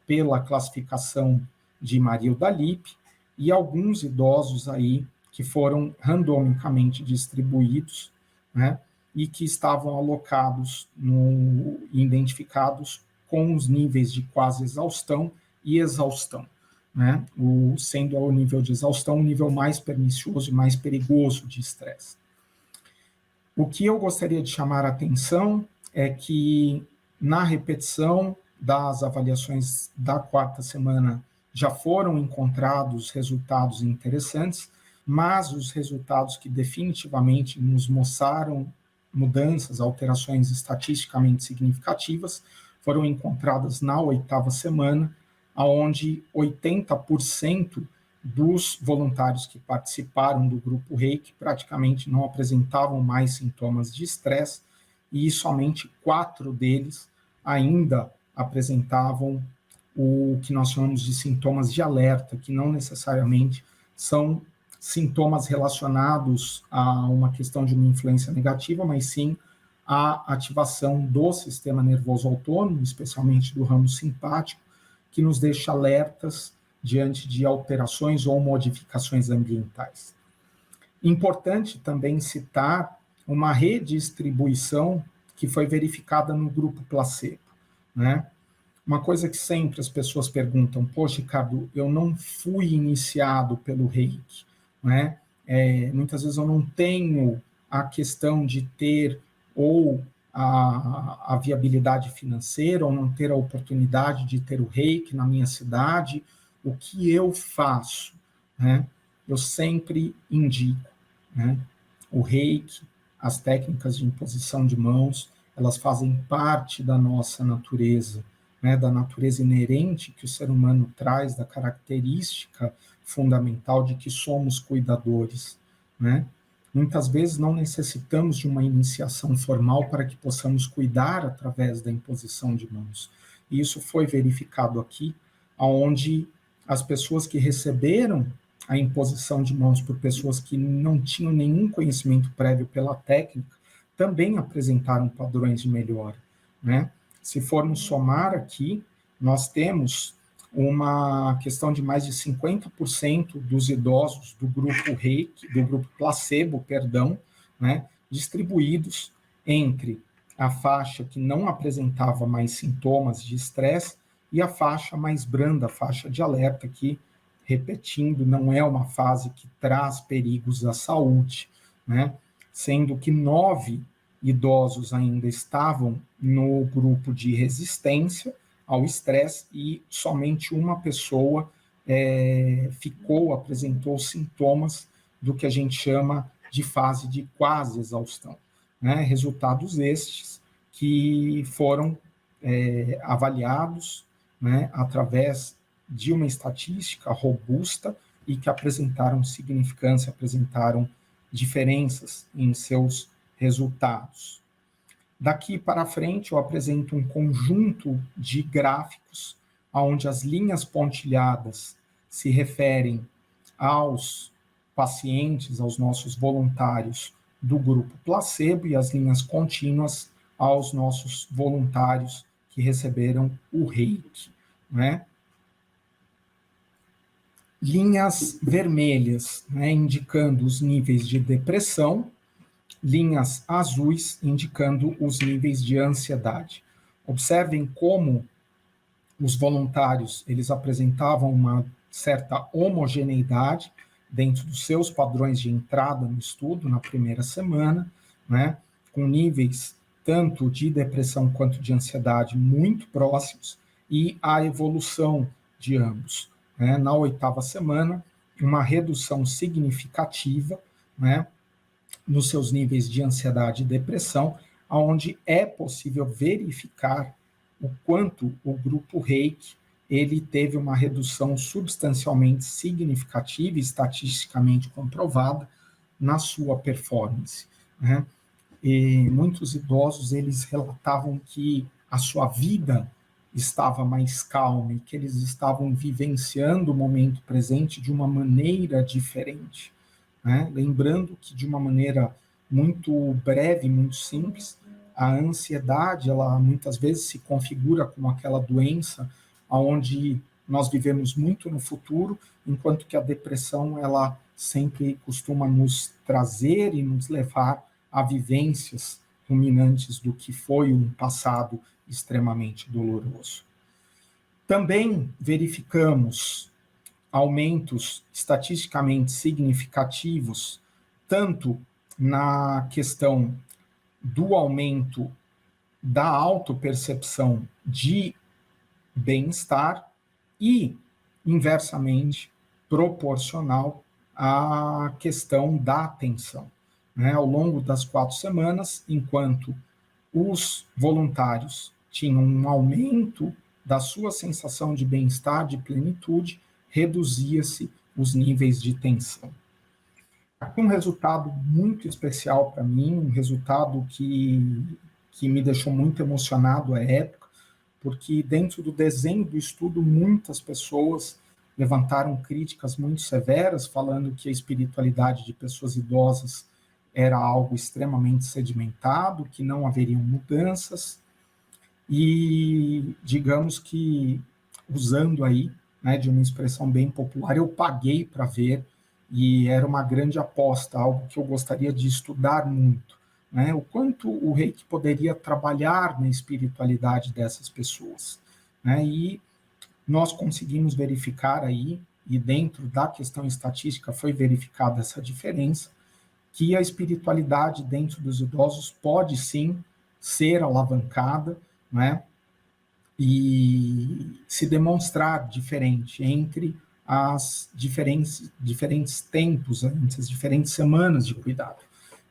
pela classificação de Marilda Lippe, e alguns idosos aí que foram randomicamente distribuídos, né, e que estavam alocados, identificados com os níveis de quase exaustão e exaustão, né? Sendo o nível de exaustão o nível mais pernicioso e mais perigoso de estresse. O que eu gostaria de chamar a atenção é que, na repetição das avaliações da 4ª semana, já foram encontrados resultados interessantes, mas os resultados que definitivamente nos mostraram mudanças, alterações estatisticamente significativas, foram encontradas na 8ª semana, onde 80% dos voluntários que participaram do grupo Reiki praticamente não apresentavam mais sintomas de estresse, e somente 4 deles ainda apresentavam o que nós chamamos de sintomas de alerta, que não necessariamente são sintomas relacionados a uma questão de uma influência negativa, mas sim a ativação do sistema nervoso autônomo, especialmente do ramo simpático, que nos deixa alertas diante de alterações ou modificações ambientais. Importante também citar uma redistribuição que foi verificada no grupo placebo, né? Uma coisa que sempre as pessoas perguntam: poxa, Ricardo, eu não fui iniciado pelo Reiki, né? Muitas vezes eu não tenho a questão de ter ou a viabilidade financeira, ou não ter a oportunidade de ter o Reiki na minha cidade. O que eu faço? Né? Eu sempre indico, né? O Reiki, as técnicas de imposição de mãos, elas fazem parte da nossa natureza, né? Da natureza inerente que o ser humano traz, da característica fundamental de que somos cuidadores, né? Muitas vezes não necessitamos de uma iniciação formal para que possamos cuidar através da imposição de mãos. E isso foi verificado aqui, onde as pessoas que receberam a imposição de mãos por pessoas que não tinham nenhum conhecimento prévio pela técnica, também apresentaram padrões de melhora, né? Se formos somar aqui, nós temos uma questão de mais de 50% dos idosos do grupo Reiki, do grupo placebo, né, distribuídos entre a faixa que não apresentava mais sintomas de estresse e a faixa mais branda, a faixa de alerta, que, repetindo, não é uma fase que traz perigos à saúde, né, sendo que 9 idosos ainda estavam no grupo de resistência ao estresse, e somente uma pessoa apresentou sintomas do que a gente chama de fase de quase exaustão, né? Resultados estes que foram avaliados, né, através de uma estatística robusta e que apresentaram significância, apresentaram diferenças em seus resultados. Daqui para frente, eu apresento um conjunto de gráficos onde as linhas pontilhadas se referem aos pacientes, aos nossos voluntários do grupo placebo, e as linhas contínuas aos nossos voluntários que receberam o Reiki, né? linhas vermelhas, né, indicando os níveis de depressão, linhas azuis indicando os níveis de ansiedade. Observem como os voluntários eles apresentavam uma certa homogeneidade dentro dos seus padrões de entrada no estudo na primeira semana, né, com níveis tanto de depressão quanto de ansiedade muito próximos, e a evolução de ambos. Né? Na 8ª semana, uma redução significativa, né, nos seus níveis de ansiedade e depressão, onde é possível verificar o quanto o grupo Reiki ele teve uma redução substancialmente significativa e estatisticamente comprovada na sua performance. Né? E muitos idosos eles relatavam que a sua vida estava mais calma e que eles estavam vivenciando o momento presente de uma maneira diferente. Né? Lembrando que, de uma maneira muito breve, muito simples, a ansiedade, ela muitas vezes se configura como aquela doença onde nós vivemos muito no futuro, enquanto que a depressão, ela sempre costuma nos trazer e nos levar a vivências ruminantes do que foi um passado extremamente doloroso. Também verificamos aumentos estatisticamente significativos, tanto na questão do aumento da autopercepção de bem-estar e, inversamente, proporcional à questão da atenção. Né? Ao longo das 4 semanas, enquanto os voluntários tinham um aumento da sua sensação de bem-estar, de plenitude, reduzia-se os níveis de tensão. Aqui um resultado muito especial para mim, um resultado que me deixou muito emocionado à época, porque dentro do desenho do estudo, muitas pessoas levantaram críticas muito severas, falando que a espiritualidade de pessoas idosas era algo extremamente sedimentado, que não haveriam mudanças, e digamos que, usando aí, né, de uma expressão bem popular, eu paguei para ver, e era uma grande aposta, algo que eu gostaria de estudar muito, né, o quanto o Reiki poderia trabalhar na espiritualidade dessas pessoas. Né, e nós conseguimos verificar aí, e dentro da questão estatística foi verificada essa diferença, que a espiritualidade dentro dos idosos pode sim ser alavancada, né, e se demonstrar diferente entre as diferentes tempos, entre as diferentes semanas de cuidado.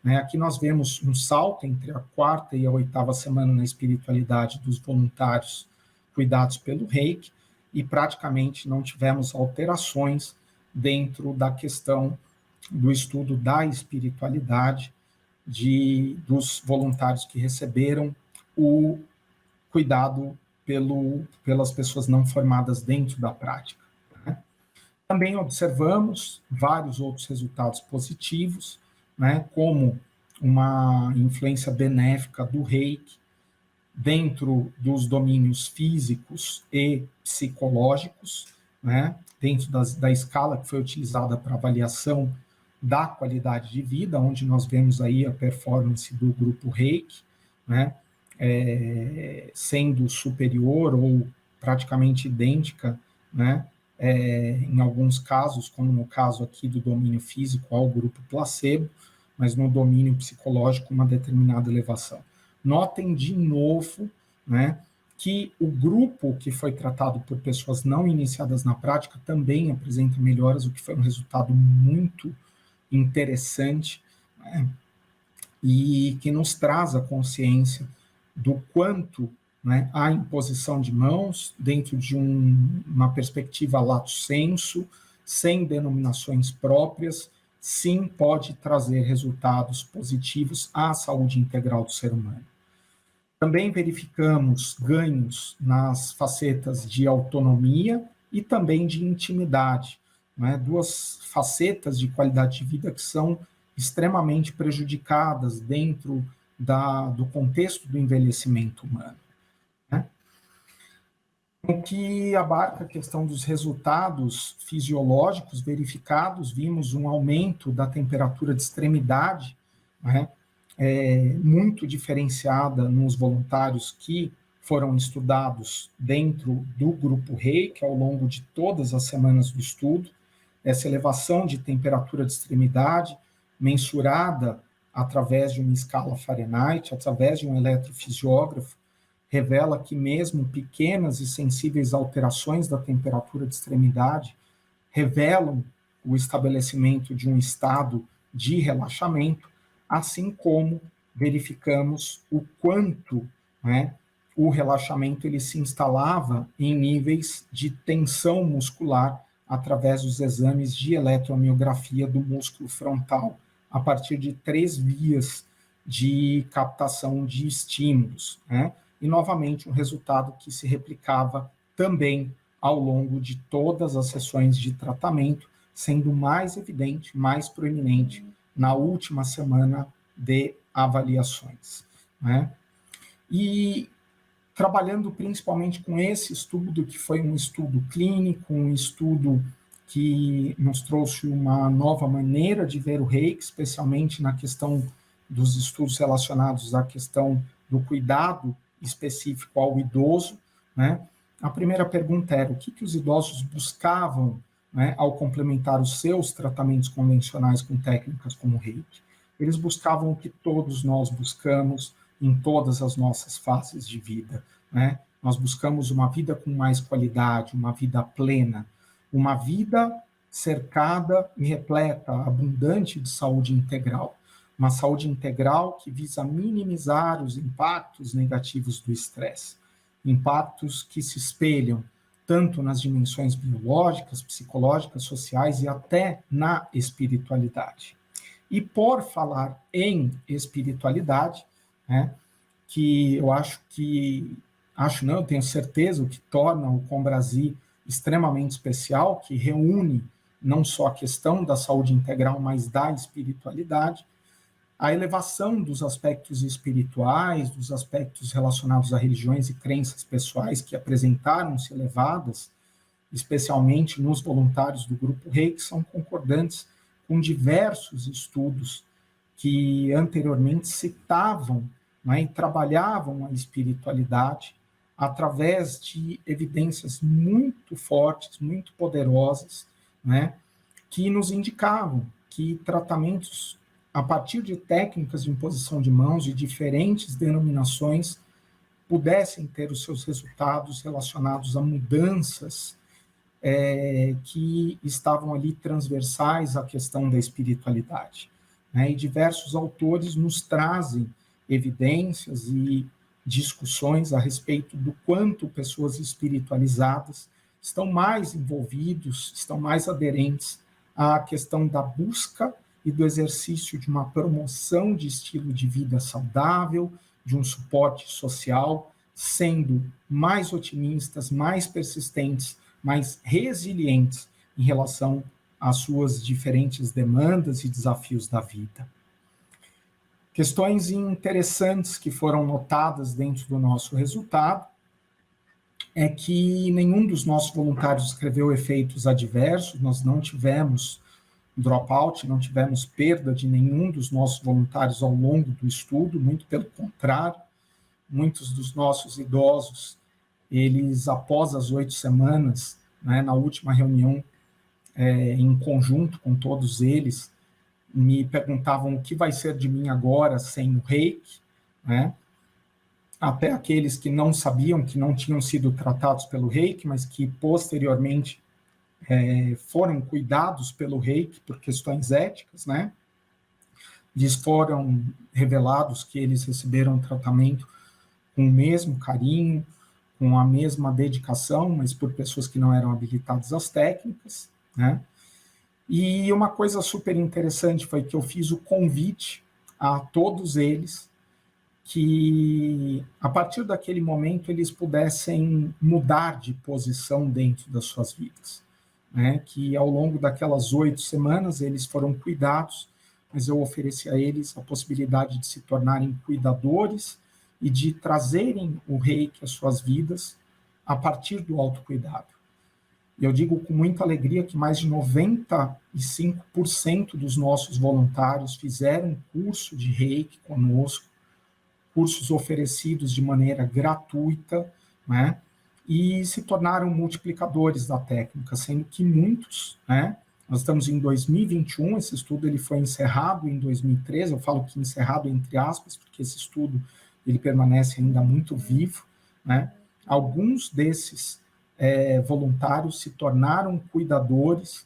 Né? Aqui nós vemos um salto entre a 4ª e a 8ª semana na espiritualidade dos voluntários cuidados pelo Reiki, e praticamente não tivemos alterações dentro da questão do estudo da espiritualidade dos voluntários que receberam o cuidado pelas pessoas não formadas dentro da prática. Né? Também observamos vários outros resultados positivos, né, como uma influência benéfica do Reiki dentro dos domínios físicos e psicológicos, né, dentro da escala que foi utilizada para avaliação da qualidade de vida, onde nós vemos aí a performance do grupo Reiki, né, sendo superior ou praticamente idêntica, né, em alguns casos, como no caso aqui do domínio físico, ao grupo placebo, mas no domínio psicológico uma determinada elevação. Notem de novo, né, que o grupo que foi tratado por pessoas não iniciadas na prática também apresenta melhoras, o que foi um resultado muito interessante, né, e que nos traz a consciência do quanto, né, a imposição de mãos dentro de uma perspectiva lato sensu, sem denominações próprias, sim pode trazer resultados positivos à saúde integral do ser humano. Também verificamos ganhos nas facetas de autonomia e também de intimidade, né? 2 facetas de qualidade de vida que são extremamente prejudicadas dentro do contexto do envelhecimento humano. Né? O que abarca a questão dos resultados fisiológicos verificados, vimos um aumento da temperatura de extremidade, né, muito diferenciada nos voluntários que foram estudados dentro do grupo Reiki ao longo de todas as semanas do estudo. Essa elevação de temperatura de extremidade, mensurada através de uma escala Fahrenheit, através de um eletrofisiógrafo, revela que mesmo pequenas e sensíveis alterações da temperatura de extremidade revelam o estabelecimento de um estado de relaxamento, assim como verificamos o quanto, né, o relaxamento ele se instalava em níveis de tensão muscular através dos exames de eletromiografia do músculo frontal, a partir de 3 vias de captação de estímulos, né? E, novamente, um resultado que se replicava também ao longo de todas as sessões de tratamento, sendo mais evidente, mais proeminente na última semana de avaliações, né? E trabalhando principalmente com esse estudo, que foi um estudo clínico, um estudo que nos trouxe uma nova maneira de ver o Reiki, especialmente na questão dos estudos relacionados à questão do cuidado específico ao idoso, né? A primeira pergunta era: o que os idosos buscavam, né, ao complementar os seus tratamentos convencionais com técnicas como o Reiki? Eles buscavam o que todos nós buscamos em todas as nossas fases de vida, né? Nós buscamos uma vida com mais qualidade, uma vida plena, uma vida cercada e repleta, abundante de saúde integral. Uma saúde integral que visa minimizar os impactos negativos do estresse, impactos que se espelham tanto nas dimensões biológicas, psicológicas, sociais e até na espiritualidade. E por falar em espiritualidade, né, que eu eu tenho certeza, o que torna o Combrasi extremamente especial, que reúne não só a questão da saúde integral, mas da espiritualidade, a elevação dos aspectos espirituais, dos aspectos relacionados a religiões e crenças pessoais que apresentaram-se elevadas, especialmente nos voluntários do Grupo Reiki, são concordantes com diversos estudos que anteriormente citavam, né, e trabalhavam a espiritualidade através de evidências muito fortes, muito poderosas, né, que nos indicavam que tratamentos a partir de técnicas de imposição de mãos de diferentes denominações pudessem ter os seus resultados relacionados a mudanças que estavam ali transversais à questão da espiritualidade, né? E diversos autores nos trazem evidências e discussões a respeito do quanto pessoas espiritualizadas estão mais envolvidos, estão mais aderentes à questão da busca e do exercício de uma promoção de estilo de vida saudável, de um suporte social, sendo mais otimistas, mais persistentes, mais resilientes em relação às suas diferentes demandas e desafios da vida. Questões interessantes que foram notadas dentro do nosso resultado é que nenhum dos nossos voluntários escreveu efeitos adversos, nós não tivemos dropout, não tivemos perda de nenhum dos nossos voluntários ao longo do estudo, muito pelo contrário, muitos dos nossos idosos, eles, após as 8 semanas, né, na última reunião, em conjunto com todos eles, me perguntavam o que vai ser de mim agora sem o Reiki, né? Até aqueles que não sabiam, que não tinham sido tratados pelo Reiki, mas que posteriormente foram cuidados pelo Reiki por questões éticas, né? Lhes foram revelados que eles receberam tratamento com o mesmo carinho, com a mesma dedicação, mas por pessoas que não eram habilitadas às técnicas, né? E uma coisa super interessante foi que eu fiz o convite a todos eles que, a partir daquele momento, eles pudessem mudar de posição dentro das suas vidas, né? Que ao longo daquelas 8 semanas eles foram cuidados, mas eu ofereci a eles a possibilidade de se tornarem cuidadores e de trazerem o Reiki às suas vidas a partir do autocuidado. E eu digo com muita alegria que mais de 95% dos nossos voluntários fizeram curso de Reiki conosco, cursos oferecidos de maneira gratuita, né? E se tornaram multiplicadores da técnica, sendo que muitos, né? Nós estamos em 2021, esse estudo ele foi encerrado em 2013, eu falo que encerrado entre aspas, porque esse estudo ele permanece ainda muito vivo, né? Alguns desses voluntários se tornaram cuidadores,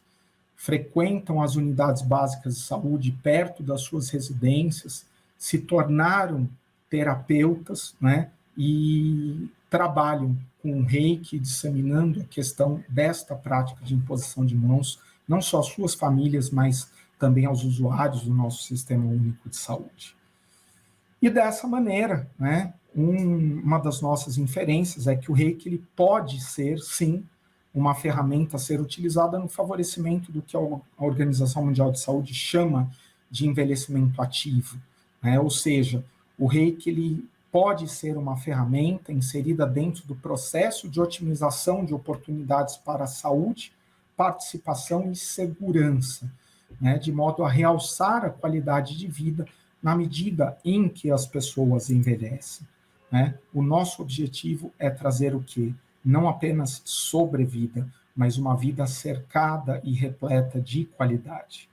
frequentam as unidades básicas de saúde perto das suas residências, se tornaram terapeutas, né? E trabalham com o Reiki, disseminando a questão desta prática de imposição de mãos, não só às suas famílias, mas também aos usuários do nosso Sistema Único de Saúde. E dessa maneira, né, uma das nossas inferências é que o Reiki ele pode ser, sim, uma ferramenta a ser utilizada no favorecimento do que a Organização Mundial de Saúde chama de envelhecimento ativo, né? Ou seja, o Reiki ele pode ser uma ferramenta inserida dentro do processo de otimização de oportunidades para a saúde, participação e segurança, né? De modo a realçar a qualidade de vida na medida em que as pessoas envelhecem, né? O nosso objetivo é trazer o quê? Não apenas sobrevida, mas uma vida cercada e repleta de qualidade.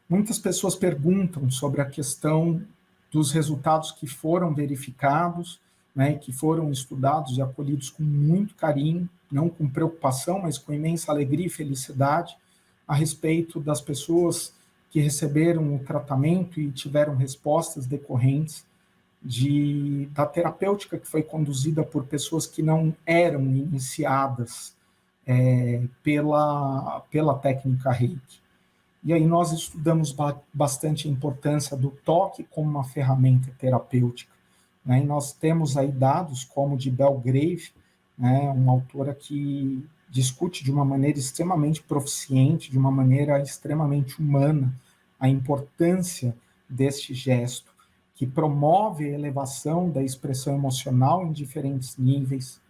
Muitas pessoas perguntam sobre a questão dos resultados que foram verificados, né, que foram estudados e acolhidos com muito carinho, não com preocupação, mas com imensa alegria e felicidade, a respeito das pessoas que receberam o tratamento e tiveram respostas decorrentes da terapêutica que foi conduzida por pessoas que não eram iniciadas pela técnica Reiki. E aí nós estudamos bastante a importância do toque como uma ferramenta terapêutica, né? E nós temos aí dados como de Belgrave, né, uma autora que discute de uma maneira extremamente proficiente, de uma maneira extremamente humana, a importância deste gesto, que promove a elevação da expressão emocional em diferentes níveis,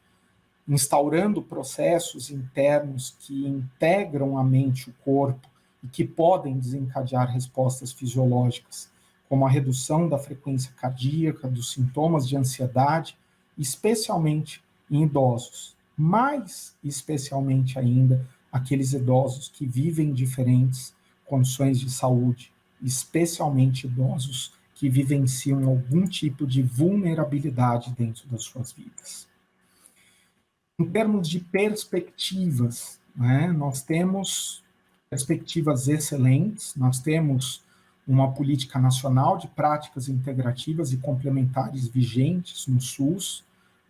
instaurando processos internos que integram a mente e o corpo e que podem desencadear respostas fisiológicas, como a redução da frequência cardíaca, dos sintomas de ansiedade, especialmente em idosos, mais especialmente ainda aqueles idosos que vivem em diferentes condições de saúde, especialmente idosos que vivenciam algum tipo de vulnerabilidade dentro das suas vidas. Em termos de perspectivas, né, nós temos perspectivas excelentes, nós temos uma política nacional de práticas integrativas e complementares vigentes no SUS,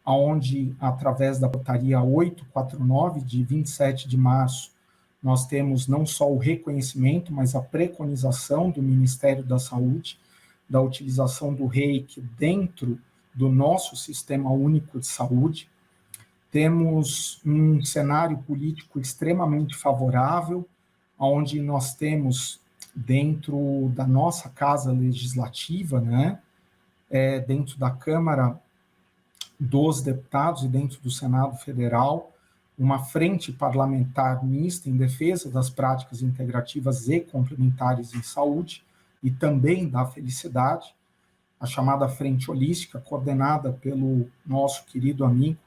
onde, através da portaria 849, de 27 de março, nós temos não só o reconhecimento, mas a preconização do Ministério da Saúde, da utilização do Reiki dentro do nosso Sistema Único de Saúde. Temos um cenário político extremamente favorável, onde nós temos, dentro da nossa Casa Legislativa, né, dentro da Câmara dos Deputados e dentro do Senado Federal, uma frente parlamentar mista em defesa das práticas integrativas e complementares em saúde e também da felicidade, a chamada Frente Holística, coordenada pelo nosso querido amigo,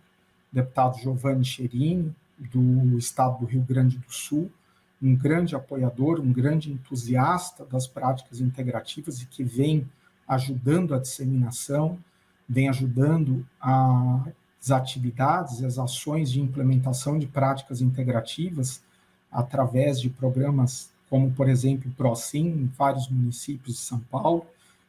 deputado Giovanni Cherini, do estado do Rio Grande do Sul, um grande apoiador, um grande entusiasta das práticas integrativas e que vem ajudando a disseminação, vem ajudando as atividades, as ações de implementação de práticas integrativas através de programas como, por exemplo, o ProSim, em vários municípios de São Paulo,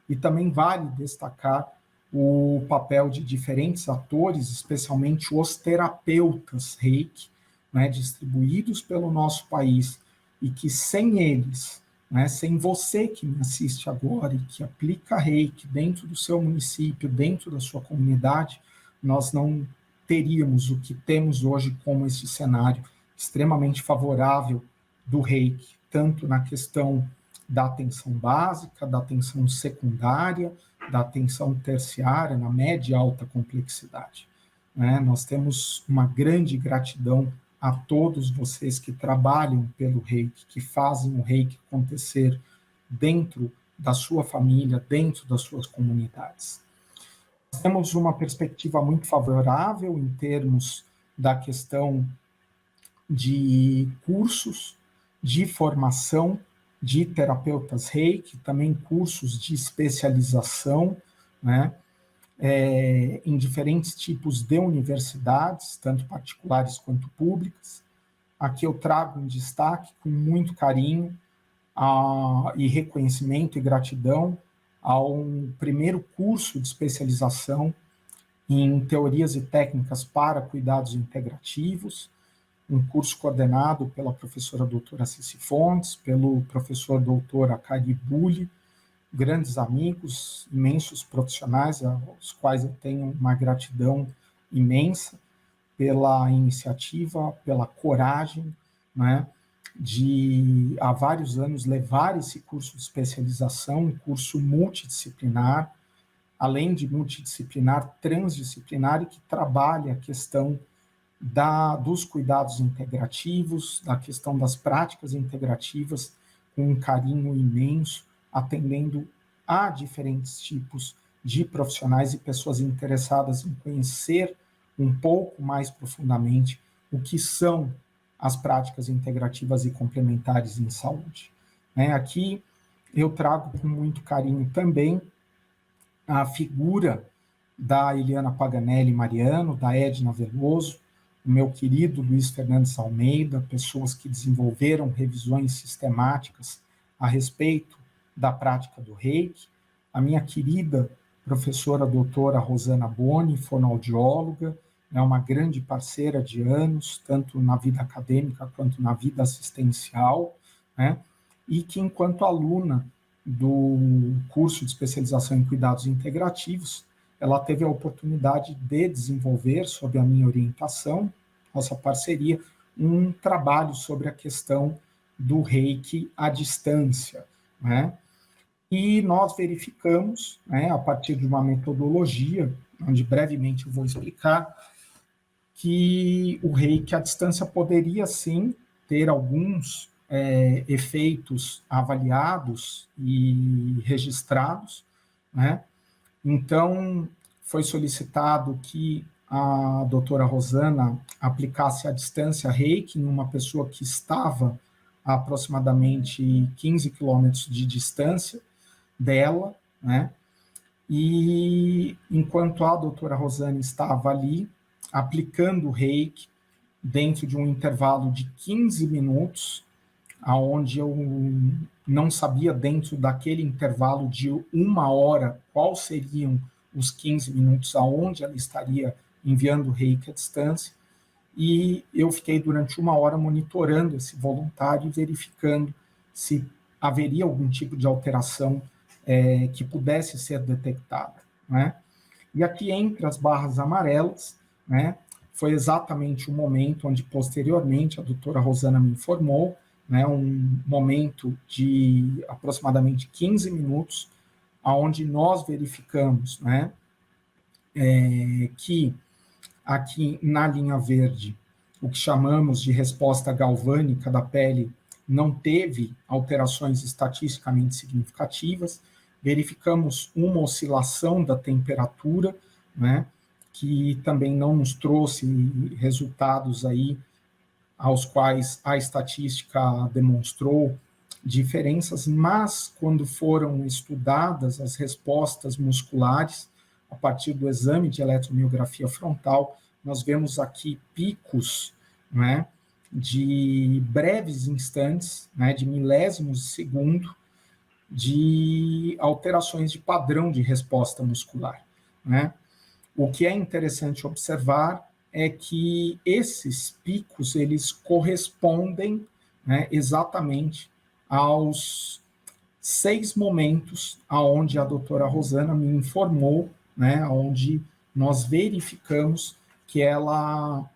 e também vale destacar o papel de diferentes atores, especialmente os terapeutas Reiki, né, distribuídos pelo nosso país, e que sem eles, né, sem você que me assiste agora e que aplica Reiki dentro do seu município, dentro da sua comunidade, nós não teríamos o que temos hoje como esse cenário extremamente favorável do Reiki, tanto na questão da atenção básica, da atenção secundária, da atenção terciária, na média e alta complexidade. né? Nós temos uma grande gratidão a todos vocês que trabalham pelo Reiki, que fazem o Reiki acontecer dentro da sua família, dentro das suas comunidades. Nós temos uma perspectiva muito favorável em termos da questão de cursos de formação de terapeutas Reiki, também cursos de especialização, né, em diferentes tipos de universidades, tanto particulares quanto públicas. Aqui eu trago um destaque com muito carinho e reconhecimento e gratidão ao primeiro curso de especialização em teorias e técnicas para cuidados integrativos, um curso coordenado pela professora doutora Cici Fontes, pelo professor doutor Akari Bulli, grandes amigos, imensos profissionais, aos quais eu tenho uma gratidão imensa pela iniciativa, pela coragem, né, de, há vários anos, levar esse curso de especialização, um curso multidisciplinar, além de multidisciplinar, transdisciplinar, e que trabalha a questão dos cuidados integrativos, da questão das práticas integrativas, com um carinho imenso, atendendo a diferentes tipos de profissionais e pessoas interessadas em conhecer um pouco mais profundamente o que são as práticas integrativas e complementares em saúde. Aqui eu trago com muito carinho também a figura da Eliana Paganelli Mariano, da Edna Veloso, o meu querido Luiz Fernandes Almeida, pessoas que desenvolveram revisões sistemáticas a respeito da prática do Reiki, a minha querida professora doutora Rosana Boni, fonoaudióloga, é uma grande parceira de anos, tanto na vida acadêmica quanto na vida assistencial, né? E que, enquanto aluna do curso de especialização em cuidados integrativos, ela teve a oportunidade de desenvolver, sob a minha orientação, nossa parceria, um trabalho sobre a questão do Reiki à distância, né? E nós verificamos, né, a partir de uma metodologia, onde brevemente eu vou explicar, que o Reiki à distância poderia, sim, ter alguns efeitos avaliados e registrados, né? Então, foi solicitado que a doutora Rosana aplicasse à distância Reiki em uma pessoa que estava a aproximadamente 15 quilômetros de distância dela, né? E enquanto a doutora Rosana estava ali, aplicando o Reiki dentro de um intervalo de 15 minutos, aonde eu não sabia dentro daquele intervalo de 1 hora quais seriam os 15 minutos aonde ela estaria enviando o Reiki à distância, e eu fiquei durante 1 hora monitorando esse voluntário e verificando se haveria algum tipo de alteração que pudesse ser detectada, né? E aqui entre as barras amarelas, né, foi exatamente o momento onde posteriormente a doutora Rosana me informou, né, um momento de aproximadamente 15 minutos, onde nós verificamos, né, que aqui na linha verde, o que chamamos de resposta galvânica da pele não teve alterações estatisticamente significativas, verificamos uma oscilação da temperatura, né, que também não nos trouxe resultados aí aos quais a estatística demonstrou diferenças, mas quando foram estudadas as respostas musculares, a partir do exame de eletromiografia frontal, nós vemos aqui picos, né, de breves instantes, né, de milésimos de segundo, de alterações de padrão de resposta muscular, né? O que é interessante observar é que esses picos, eles correspondem, né, exatamente aos 6 momentos aonde a doutora Rosana me informou, né, onde nós verificamos que ela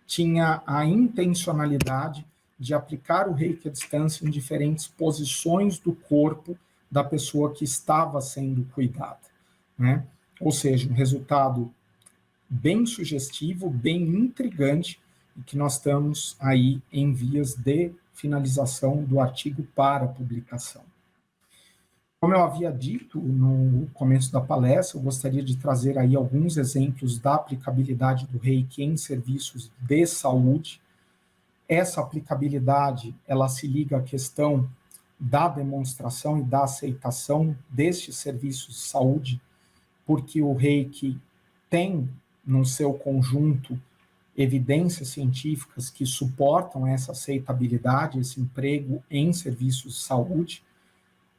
tinha a intencionalidade de aplicar o Reiki à distância em diferentes posições do corpo da pessoa que estava sendo cuidada, né? Ou seja, um resultado bem sugestivo, bem intrigante, e que nós estamos aí em vias de finalização do artigo para publicação. Como eu havia dito no começo da palestra, eu gostaria de trazer aí alguns exemplos da aplicabilidade do Reiki em serviços de saúde. Essa aplicabilidade, ela se liga à questão da demonstração e da aceitação destes serviços de saúde, porque o Reiki tem no seu conjunto evidências científicas que suportam essa aceitabilidade, esse emprego em serviços de saúde.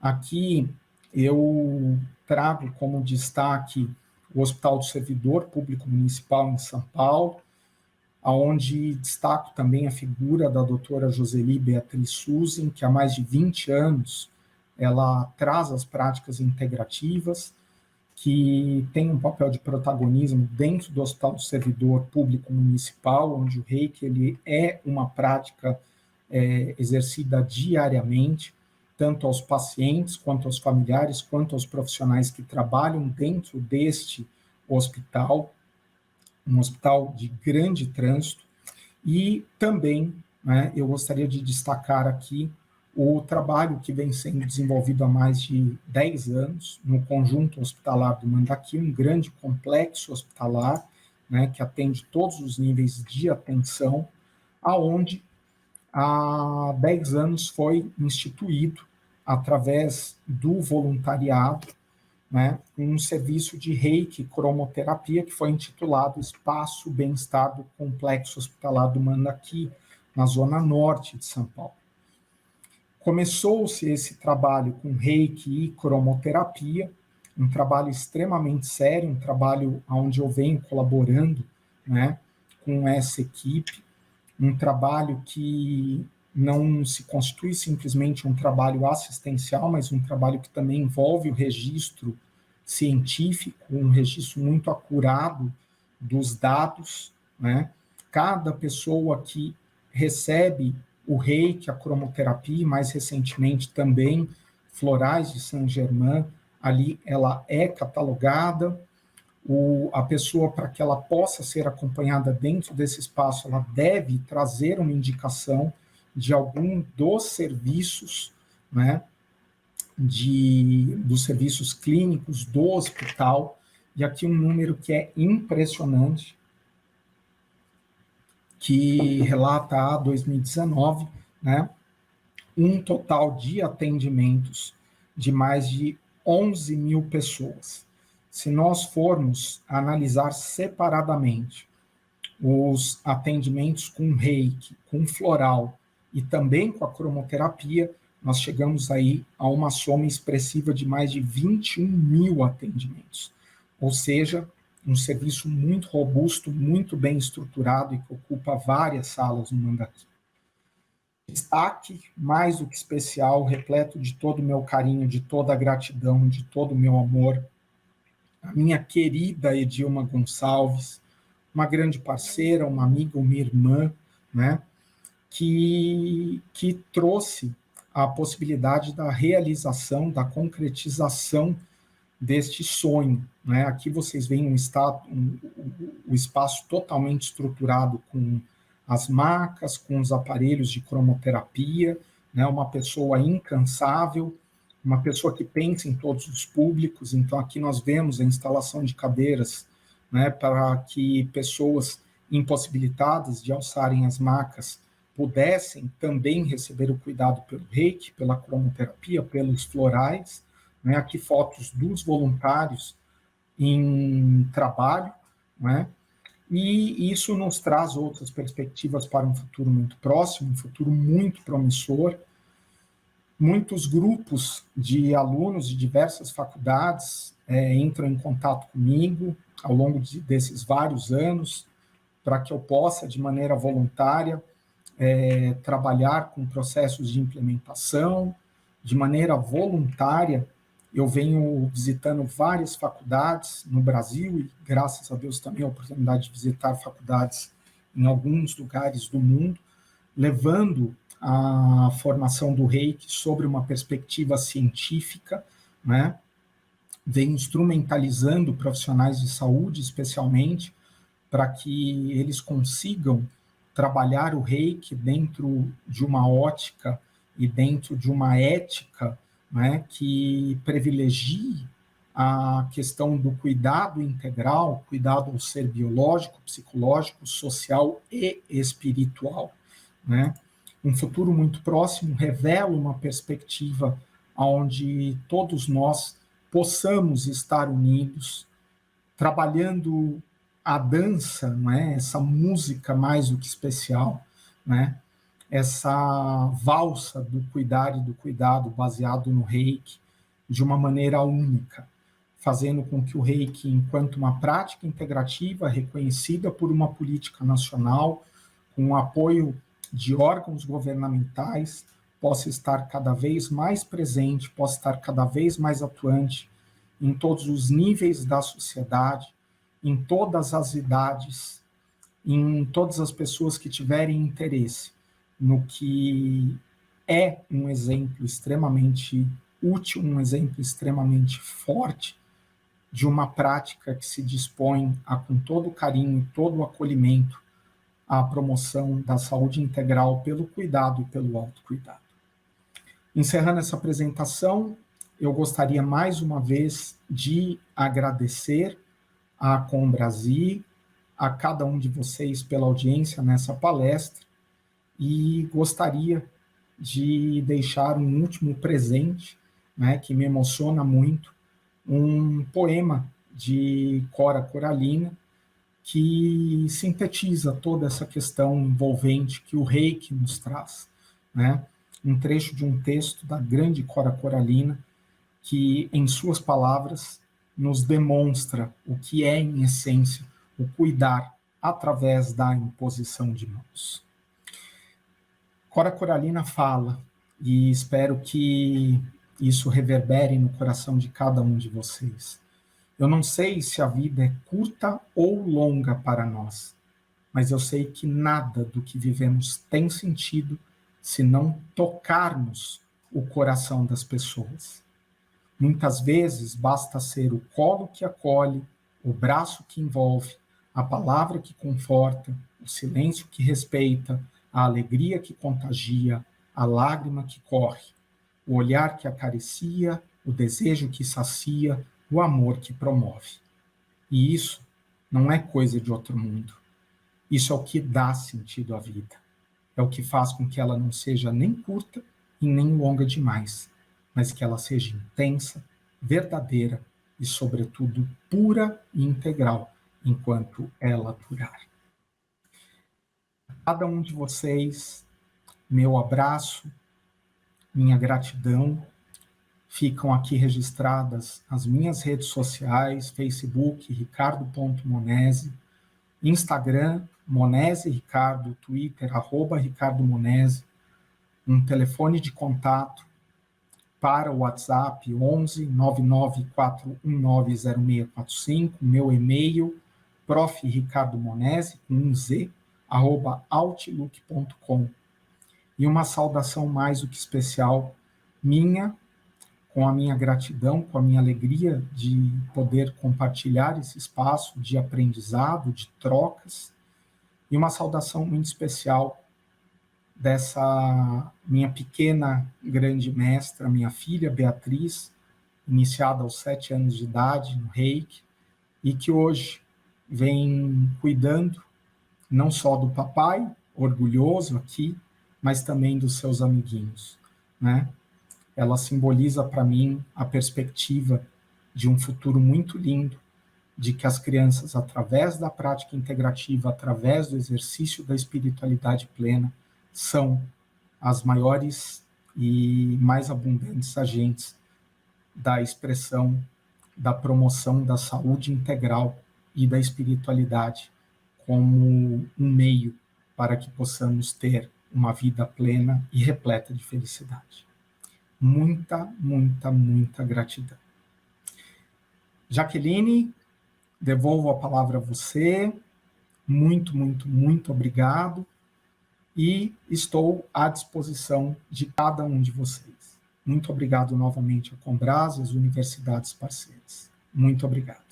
Aqui eu trago como destaque o Hospital do Servidor Público Municipal em São Paulo, onde destaco também a figura da doutora Joseli Beatriz Susen, que há mais de 20 anos ela traz as práticas integrativas, que tem um papel de protagonismo dentro do Hospital do Servidor Público Municipal, onde o Reiki ele é uma prática exercida diariamente, tanto aos pacientes, quanto aos familiares, quanto aos profissionais que trabalham dentro deste hospital, um hospital de grande trânsito. E também, né, eu gostaria de destacar aqui o trabalho que vem sendo desenvolvido há mais de 10 anos no Conjunto Hospitalar do Mandaki, um grande complexo hospitalar, né, que atende todos os níveis de atenção, aonde há 10 anos foi instituído, através do voluntariado, né, um serviço de Reiki cromoterapia que foi intitulado Espaço Bem-Estar do Complexo Hospitalar do Mandaki, na zona norte de São Paulo. Começou-se esse trabalho com Reiki e cromoterapia, um trabalho extremamente sério, um trabalho onde eu venho colaborando, né, com essa equipe, um trabalho que não se constitui simplesmente um trabalho assistencial, mas um trabalho que também envolve o registro científico, um registro muito acurado dos dados, né? Cada pessoa que recebe o Reiki, a cromoterapia, e mais recentemente também florais de Saint-Germain, ali ela é catalogada, a pessoa, para que ela possa ser acompanhada dentro desse espaço, ela deve trazer uma indicação de algum dos serviços, né, dos serviços clínicos do hospital, e aqui um número que é impressionante, que relata a 2019, né, um total de atendimentos de mais de 11 mil pessoas. Se nós formos analisar separadamente os atendimentos com Reiki, com floral e também com a cromoterapia, nós chegamos aí a uma soma expressiva de mais de 21 mil atendimentos. Ou seja, um serviço muito robusto, muito bem estruturado e que ocupa várias salas no Mandaki. Destaque mais do que especial, repleto de todo o meu carinho, de toda a gratidão, de todo o meu amor, a minha querida Edilma Gonçalves, uma grande parceira, uma amiga, uma irmã, né, que trouxe a possibilidade da realização, da concretização deste sonho, né? Aqui vocês veem o espaço totalmente estruturado com as macas, com os aparelhos de cromoterapia, né? Uma pessoa incansável, uma pessoa que pensa em todos os públicos. Então, aqui nós vemos a instalação de cadeiras, né, para que pessoas impossibilitadas de alçarem as macas pudessem também receber o cuidado pelo Reiki, pela cromoterapia, pelos florais, né? Aqui fotos dos voluntários em trabalho, né? E isso nos traz outras perspectivas para um futuro muito próximo, um futuro muito promissor. Muitos grupos de alunos de diversas faculdades entram em contato comigo ao longo desses vários anos, para que eu possa, de maneira voluntária, trabalhar com processos de implementação. De maneira voluntária, eu venho visitando várias faculdades no Brasil e, graças a Deus, também a oportunidade de visitar faculdades em alguns lugares do mundo, levando a formação do Reiki sobre uma perspectiva científica, né? Venho instrumentalizando profissionais de saúde, especialmente, para que eles consigam trabalhar o reiki dentro de uma ótica e dentro de uma ética, né, que privilegie a questão do cuidado integral, cuidado ao ser biológico, psicológico, social e espiritual, né? Um futuro muito próximo revela uma perspectiva onde todos nós possamos estar unidos, trabalhando a dança, não é? Essa música mais do que especial, né? Essa valsa do cuidar e do cuidado baseado no reiki de uma maneira única, fazendo com que o reiki, enquanto uma prática integrativa reconhecida por uma política nacional, com o apoio de órgãos governamentais, possa estar cada vez mais presente, possa estar cada vez mais atuante em todos os níveis da sociedade, em todas as idades, em todas as pessoas que tiverem interesse no que é um exemplo extremamente útil, um exemplo extremamente forte de uma prática que se dispõe a, com todo o carinho e todo o acolhimento, a promoção da saúde integral pelo cuidado e pelo autocuidado. Encerrando essa apresentação, eu gostaria mais uma vez de agradecer à Combrasil, a cada um de vocês pela audiência nessa palestra e gostaria de deixar um último presente, né, que me emociona muito, um poema de Cora Coralina que sintetiza toda essa questão envolvente que o reiki nos traz, né? Um trecho de um texto da grande Cora Coralina que, em suas palavras, nos demonstra o que é, em essência, o cuidar através da imposição de mãos. Cora Coralina fala, e espero que isso reverbere no coração de cada um de vocês. Eu não sei se a vida é curta ou longa para nós, mas eu sei que nada do que vivemos tem sentido se não tocarmos o coração das pessoas. Muitas vezes basta ser o colo que acolhe, o braço que envolve, a palavra que conforta, o silêncio que respeita, a alegria que contagia, a lágrima que corre, o olhar que acaricia, o desejo que sacia, o amor que promove. E isso não é coisa de outro mundo. Isso é o que dá sentido à vida. É o que faz com que ela não seja nem curta e nem longa demais, mas que ela seja intensa, verdadeira e, sobretudo, pura e integral, enquanto ela durar. A cada um de vocês, meu abraço, minha gratidão. Ficam aqui registradas as minhas redes sociais, Facebook, ricardo.monese, Instagram, Monese Ricardo, Twitter, @Ricardo Monese, um telefone de contato para o WhatsApp 11 994190645, meu e-mail profricardomonese, com um Z, @outlook.com. E uma saudação mais do que especial minha, com a minha gratidão, com a minha alegria de poder compartilhar esse espaço de aprendizado, de trocas, e uma saudação muito especial dessa minha pequena grande mestra, minha filha Beatriz, iniciada aos 7 anos de idade no reiki, e que hoje vem cuidando não só do papai, orgulhoso aqui, mas também dos seus amiguinhos, né? Ela simboliza para mim a perspectiva de um futuro muito lindo, de que as crianças, através da prática integrativa, através do exercício da espiritualidade plena, são as maiores e mais abundantes agentes da expressão, da promoção da saúde integral e da espiritualidade como um meio para que possamos ter uma vida plena e repleta de felicidade. Muita, muita, muita gratidão. Jaqueline, devolvo a palavra a você. Muito, muito, muito obrigado. E estou à disposição de cada um de vocês. Muito obrigado novamente ao Combras e às universidades parceiras. Muito obrigado.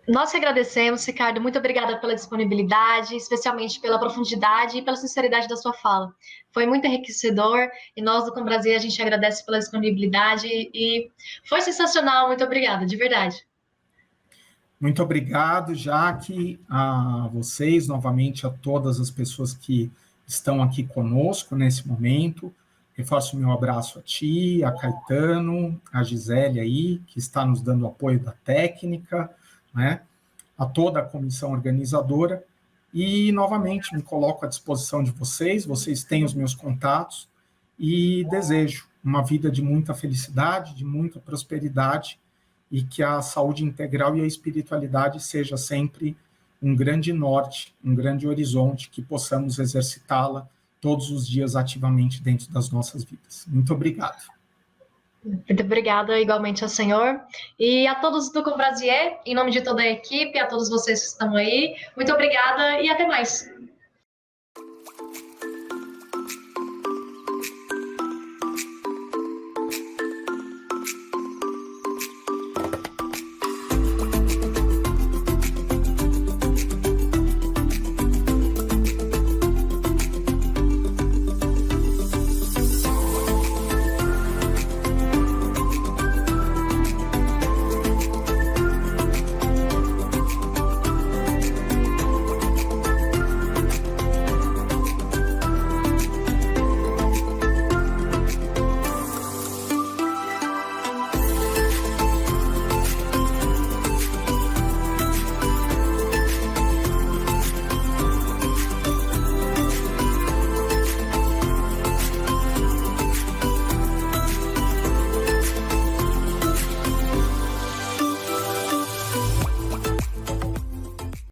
Nós que agradecemos, Ricardo. Muito obrigada pela disponibilidade, especialmente pela profundidade e pela sinceridade da sua fala. Foi muito enriquecedor e nós do Com Brasil a gente agradece pela disponibilidade e foi sensacional. Muito obrigada, de verdade. Muito obrigado, Jaque, a vocês, novamente a todas as pessoas que estão aqui conosco nesse momento. Reforço meu abraço a ti, a Caetano, a Gisele aí, que está nos dando apoio da técnica, né? A toda a comissão organizadora. E, novamente, me coloco à disposição de vocês, vocês têm os meus contatos, e desejo uma vida de muita felicidade, de muita prosperidade, e que a saúde integral e a espiritualidade seja sempre um grande norte, um grande horizonte, que possamos exercitá-la todos os dias ativamente dentro das nossas vidas. Muito obrigado. Muito obrigada igualmente ao senhor e a todos do Combrasier, em nome de toda a equipe, a todos vocês que estão aí. Muito obrigada e até mais.